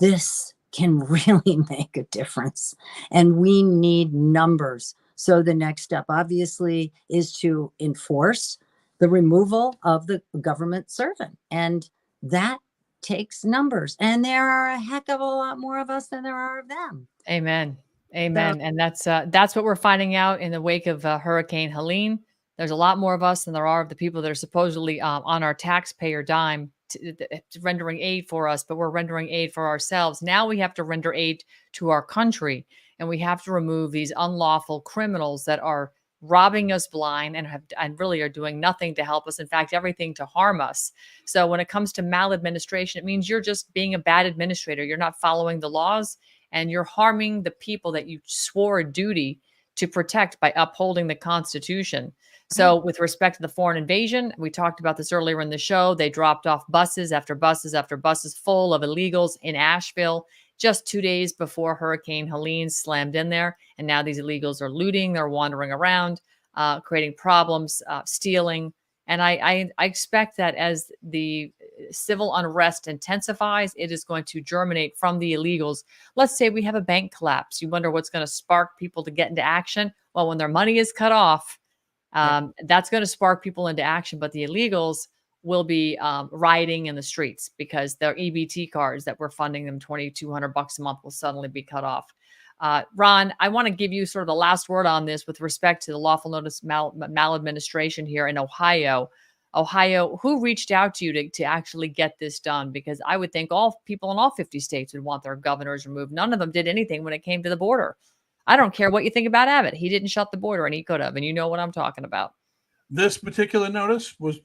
This can really make a difference. And we need numbers. So the next step, obviously, is to enforce the removal of the government servant. And that takes numbers. And there are a heck of a lot more of us than there are of them. Amen. Amen. And that's what we're finding out in the wake of Hurricane Helene. There's a lot more of us than there are of the people that are supposedly on our taxpayer dime rendering aid for us, but we're rendering aid for ourselves. Now we have to render aid to our country, and we have to remove these unlawful criminals that are robbing us blind and really are doing nothing to help us. In fact, everything to harm us. So when it comes to maladministration, it means you're just being a bad administrator. You're not following the laws, and you're harming the people that you swore a duty to protect by upholding the Constitution. So with respect to the foreign invasion, we talked about this earlier in the show. They dropped off buses after buses after buses full of illegals in Asheville just 2 days before Hurricane Helene slammed in there. And now these illegals are looting. They're wandering around, creating problems, stealing. And I expect that as the civil unrest intensifies, it is going to germinate from the illegals. Let's say we have a bank collapse. You wonder what's going to spark people to get into action. Well, when their money is cut off, that's going to spark people into action. But the illegals will be rioting in the streets because their EBT cards that were funding them $2,200 a month will suddenly be cut off. Ron, I want to give you sort of the last word on this with respect to the lawful notice maladministration here in Ohio. Ohio, who reached out to you to actually get this done? Because I would think all people in all 50 states would want their governors removed. None of them did anything when it came to the border. I don't care what you think about Abbott. He didn't shut the border, and he could have. And you know what I'm talking about. This particular notice was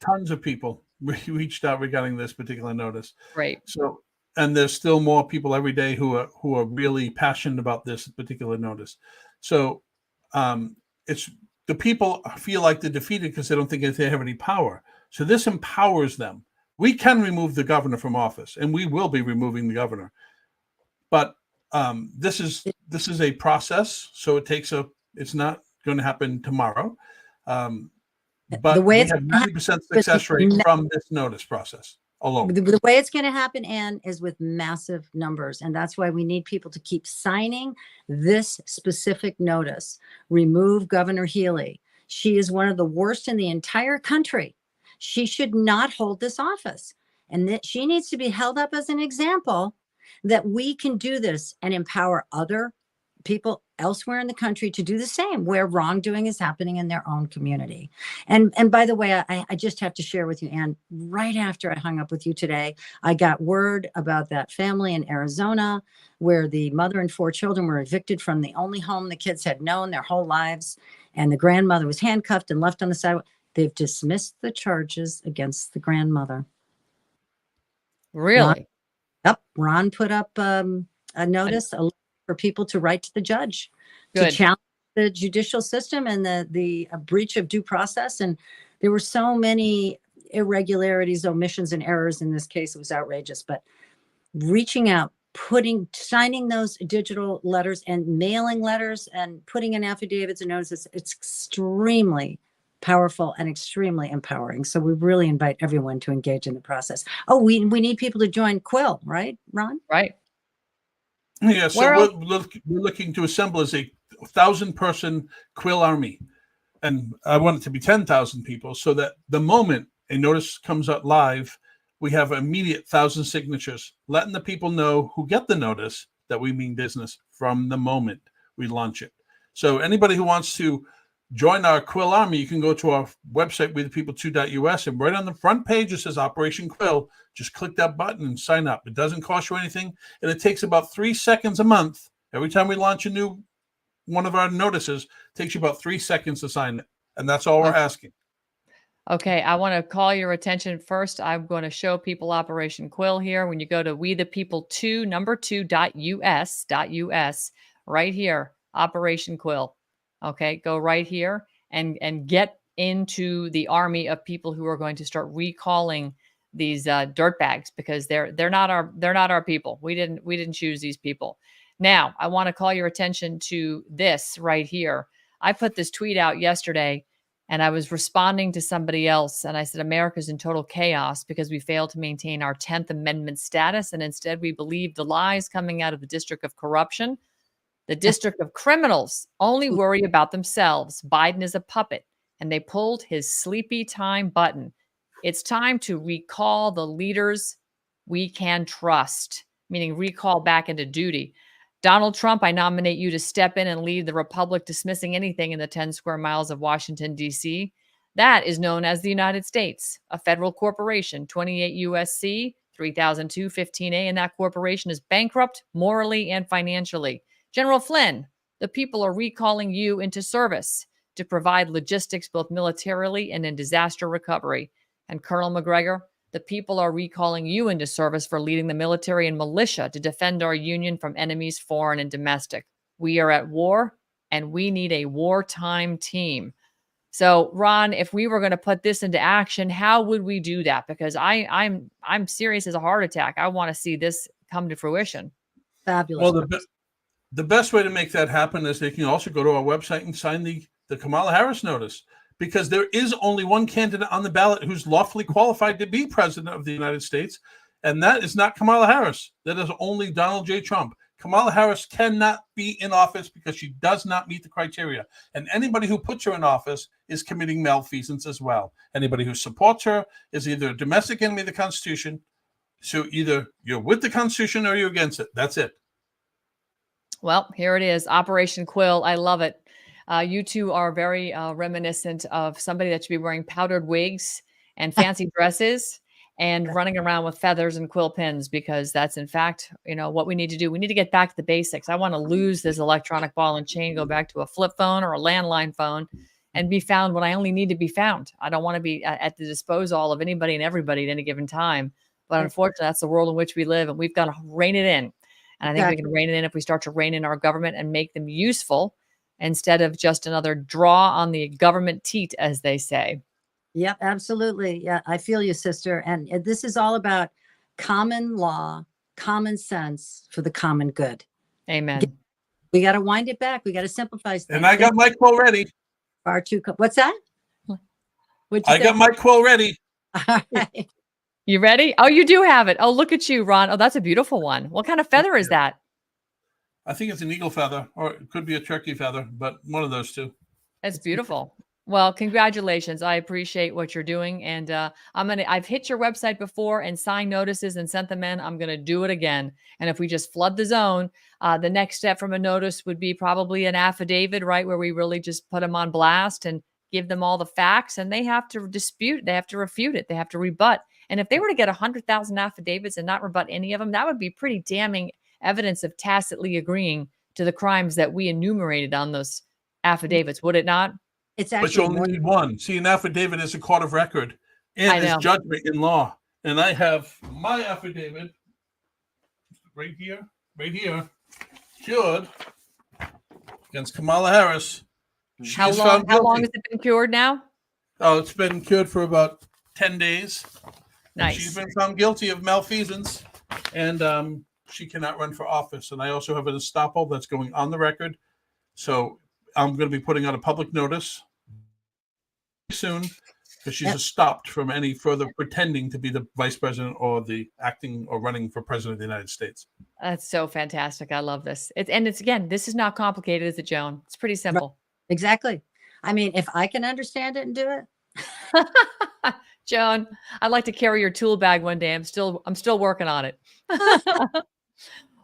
tons of people reached out regarding this particular notice. Right. So, and there's still more people every day who are really passionate about this particular notice. So, it's the people feel like they're defeated because they don't think they have any power. So this empowers them. We can remove the governor from office, and we will be removing the governor. But this is a process, so it's not going to happen tomorrow. But we have 90% success rate from this notice process alone. The way it's going to happen, Ann, is with massive numbers. And that's why we need people to keep signing this specific notice. Remove Governor Healy. She is one of the worst in the entire country. She should not hold this office. And that she needs to be held up as an example that we can do this and empower other people elsewhere in the country to do the same, where wrongdoing is happening in their own community. And by the way, I just have to share with you, Ann, right after I hung up with you today, I got word about that family in Arizona where the mother and 4 children were evicted from the only home the kids had known their whole lives. And the grandmother was handcuffed and left on the sidewalk. They've dismissed the charges against the grandmother. Really? Ron put up a notice for people to write to the judge Good. to challenge the judicial system and the breach of due process. And there were so many irregularities, omissions, and errors in this case. It was outrageous. But reaching out, signing those digital letters and mailing letters and putting in affidavits and notices, it's extremely powerful and extremely empowering. So we really invite everyone to engage in the process. Oh, we need people to join Quill, right, Ron? Right. Yeah, so we're looking to assemble as a 1,000-person Quill army. And I want it to be 10,000 people so that the moment a notice comes out live, we have immediate 1,000 signatures, letting the people know who get the notice that we mean business from the moment we launch it. So anybody who wants to join our Quill army, you can go to our website, wethepeople2.us, and right on the front page it says Operation Quill. Just click that button and sign up. It doesn't cost you anything, and it takes about 3 seconds a month. Every time we launch a new one of our notices, it takes you about 3 seconds to sign it, and that's all we're asking. Okay, I want to call your attention first. I'm going to show people Operation Quill here. When you go to wethepeople2.us, right here, Operation Quill. Okay, go right here and get into the army of people who are going to start recalling these dirtbags, because they're not our people. We didn't choose these people. Now, I want to call your attention to this right here. I put this tweet out yesterday, and I was responding to somebody else, and I said, America's in total chaos because we failed to maintain our 10th Amendment status, and instead we believe the lies coming out of the District of Corruption. The District of Criminals only worry about themselves. Biden is a puppet, and they pulled his sleepy time button. It's time to recall the leaders we can trust, meaning recall back into duty. Donald Trump, I nominate you to step in and lead the Republic dismissing anything in the 10 square miles of Washington, D.C. That is known as the United States, a federal corporation, 28 U.S.C. 3002-15A, and that corporation is bankrupt morally and financially. General Flynn, the people are recalling you into service to provide logistics both militarily and in disaster recovery. And Colonel McGregor, the people are recalling you into service for leading the military and militia to defend our union from enemies, foreign and domestic. We are at war, and we need a wartime team. So, Ron, if we were going to put this into action, how would we do that? Because I'm serious as a heart attack. I want to see this come to fruition. Fabulous. Well, the best way to make that happen is they can also go to our website and sign the Kamala Harris notice, because there is only one candidate on the ballot who's lawfully qualified to be president of the United States, and that is not Kamala Harris. That is only Donald J. Trump. Kamala Harris cannot be in office because she does not meet the criteria, and anybody who puts her in office is committing malfeasance as well. Anybody who supports her is either a domestic enemy of the Constitution, so either you're with the Constitution or you're against it. That's it. Well, here it is, Operation Quill. I love it. You two are very reminiscent of somebody that should be wearing powdered wigs and fancy dresses and running around with feathers and quill pens, because that's, in fact, what we need to do. We need to get back to the basics. I want to lose this electronic ball and chain, go back to a flip phone or a landline phone and be found when I only need to be found. I don't want to be at the disposal of anybody and everybody at any given time. But unfortunately, that's the world in which we live, and we've got to rein it in. And I think we can rein it in if we start to rein in our government and make them useful instead of just another draw on the government teat, as they say. Yep, absolutely. Yeah, I feel you, sister. And this is all about common law, common sense for the common good. Amen. We got to wind it back. We got to simplify things. And I got my quote ready. Far too. What's that? I got my quill ready. All right. You ready? Oh, you do have it. Oh, look at you, Ron. Oh, that's a beautiful one. What kind of feather is that? I think it's an eagle feather, or it could be a turkey feather, but one of those two. It's beautiful. Well, congratulations. I appreciate what you're doing. And I've hit your website before and signed notices and sent them in. I'm going to do it again. And if we just flood the zone, the next step from a notice would be probably an affidavit, right? Where we really just put them on blast and give them all the facts, and they have to dispute. They have to refute it. They have to rebut. And if they were to get 100,000 affidavits and not rebut any of them, that would be pretty damning evidence of tacitly agreeing to the crimes that we enumerated on those affidavits, would it not? It's But actually you only need one. See, an affidavit is a court of record and is judgment in law. And I have my affidavit right here, cured against Kamala Harris. How long has it been cured now? Oh, it's been cured for about 10 days. Nice. She's been found guilty of malfeasance, and she cannot run for office. And I also have an estoppel that's going on the record. So I'm going to be putting out a public notice soon because she's stopped from any further pretending to be the vice president or the acting or running for president of the United States. That's so fantastic. I love this. It's again, this is not complicated, is it, Joan? It's pretty simple. Exactly. I mean, if I can understand it and do it. Joan, I'd like to carry your tool bag one day. I'm still working on it.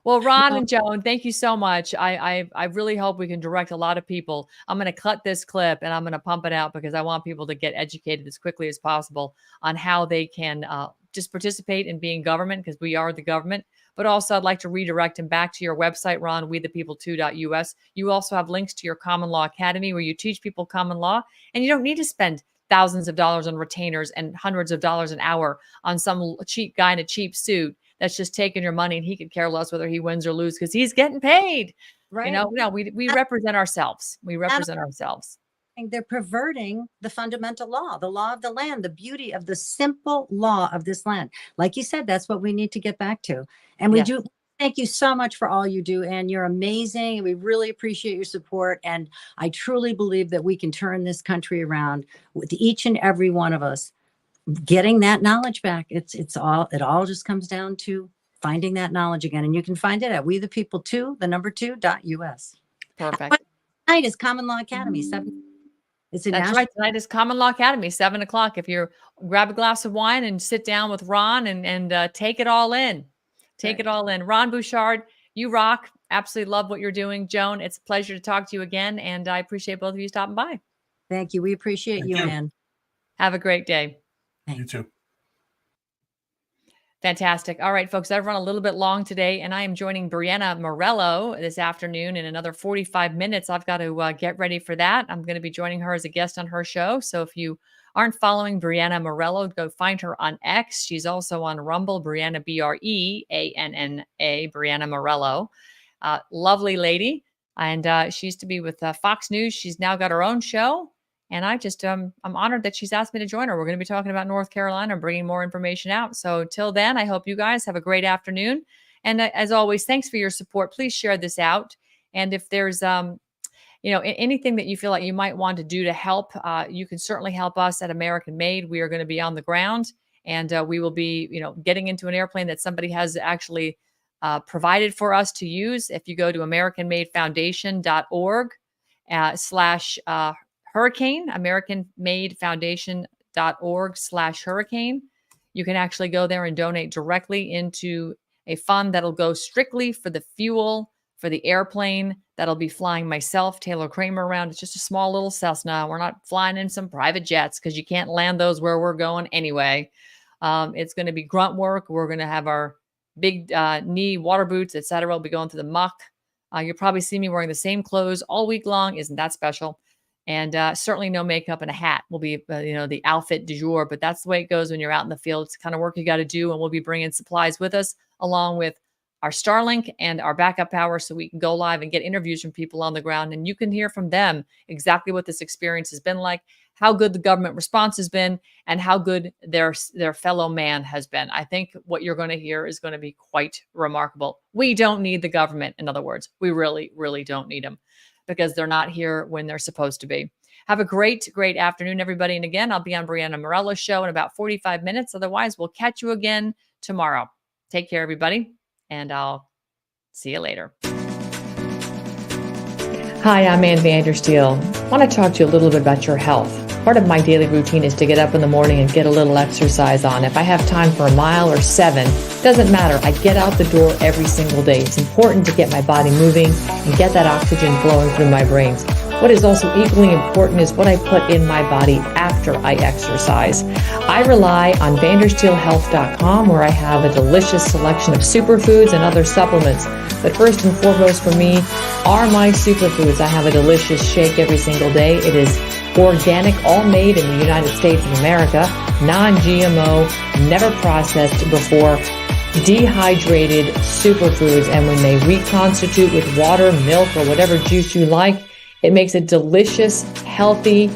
Well, Ron and Joan, thank you so much. I really hope we can direct a lot of people. I'm going to cut this clip and I'm going to pump it out because I want people to get educated as quickly as possible on how they can just participate in being government, because we are the government. But also, I'd like to redirect them back to your website, Ron, wethepeople2.us. You also have links to your Common Law Academy where you teach people common law, and you don't need to spend thousands of dollars on retainers and hundreds of dollars an hour on some cheap guy in a cheap suit that's just taking your money, and he could care less whether he wins or loses because he's getting paid. Right. You know, no, we represent ourselves. We represent ourselves. They're perverting the fundamental law, the law of the land, the beauty of the simple law of this land. Like you said, that's what we need to get back to. And we do. Thank you so much for all you do, Ann. You're amazing. And we really appreciate your support. And I truly believe that we can turn this country around with each and every one of us getting that knowledge back. It all just comes down to finding that knowledge again. And you can find it at wethepeople2.us. Perfect. Tonight is Common Law Academy, 7. That's right. Tonight is Common Law Academy, 7 o'clock. If you grab a glass of wine and sit down with Ron and take it all in. Take it all in. Ron Bouchard, you rock. Absolutely love what you're doing. Joan, it's a pleasure to talk to you again. And I appreciate both of you stopping by. Thank you. We appreciate you, Ann. Have a great day. You too. Fantastic. All right, folks, I've run a little bit long today, and I am joining Brianna Morello this afternoon in another 45 minutes. I've got to get ready for that. I'm going to be joining her as a guest on her show. So if you aren't following Brianna Morello, go find her on X. She's also on Rumble, Brianna, Breanna, Brianna Morello. Lovely lady. And she used to be with Fox News. She's now got her own show. And I just, I'm honored that she's asked me to join her. We're going to be talking about North Carolina and bringing more information out. So till then, I hope you guys have a great afternoon. And as always, thanks for your support. Please share this out. And if there's, anything that you feel like you might want to do to help, you can certainly help us at American Made. We are going to be on the ground, and we will be, getting into an airplane that somebody has actually provided for us to use. If you go to AmericanMadeFoundation.org/hurricane, AmericanMadeFoundation.org/hurricane. You can actually go there and donate directly into a fund that'll go strictly for the fuel for the airplane that'll be flying myself, Taylor Kramer, around. It's just a small little Cessna. We're not flying in some private jets because you can't land those where we're going anyway. It's going to be grunt work. We're going to have our big knee water boots, etc. We'll be going through the muck. You'll probably see me wearing the same clothes all week long. Isn't that special? And certainly no makeup and a hat will be, the outfit du jour. But that's the way it goes when you're out in the field. It's the kind of work you got to do. And we'll be bringing supplies with us along with our Starlink and our backup power so we can go live and get interviews from people on the ground. And you can hear from them exactly what this experience has been like, how good the government response has been, and how good their fellow man has been. I think what you're going to hear is going to be quite remarkable. We don't need the government. In other words, we really, really don't need them because they're not here when they're supposed to be. Have a great, great afternoon, everybody. And again, I'll be on Brianna Morello's show in about 45 minutes. Otherwise, we'll catch you again tomorrow. Take care, everybody, and I'll see you later. Hi, I'm Ann Vandersteel. I want to talk to you a little bit about your health. Part of my daily routine is to get up in the morning and get a little exercise on. If I have time for a mile or 7, doesn't matter. I get out the door every single day. It's important to get my body moving and get that oxygen flowing through my brains. What is also equally important is what I put in my body after I exercise. I rely on vandersteelhealth.com, where I have a delicious selection of superfoods and other supplements. But first and foremost for me are my superfoods. I have a delicious shake every single day. It is organic, all made in the United States of America, non-GMO, never processed before, dehydrated superfoods. And when they reconstitute with water, milk, or whatever juice you like, it makes a delicious, healthy,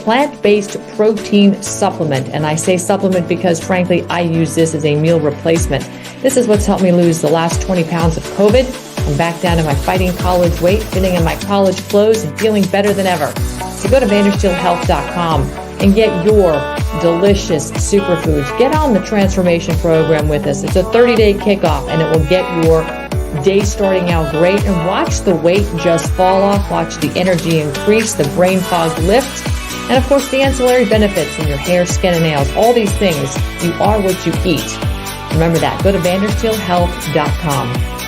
plant-based protein supplement. And I say supplement because, frankly, I use this as a meal replacement. This is what's helped me lose the last 20 pounds of COVID. I'm back down to my fighting college weight, fitting in my college clothes, and feeling better than ever. So go to vandersteelhealth.com and get your delicious superfoods. Get on the transformation program with us. It's a 30-day kickoff, and it will get your day starting out great. And watch the weight just fall off. Watch the energy increase, the brain fog lift, and of course the ancillary benefits in your hair, skin, and nails. All these things, you are what you eat. Remember that. Go to vandersteelhealth.com.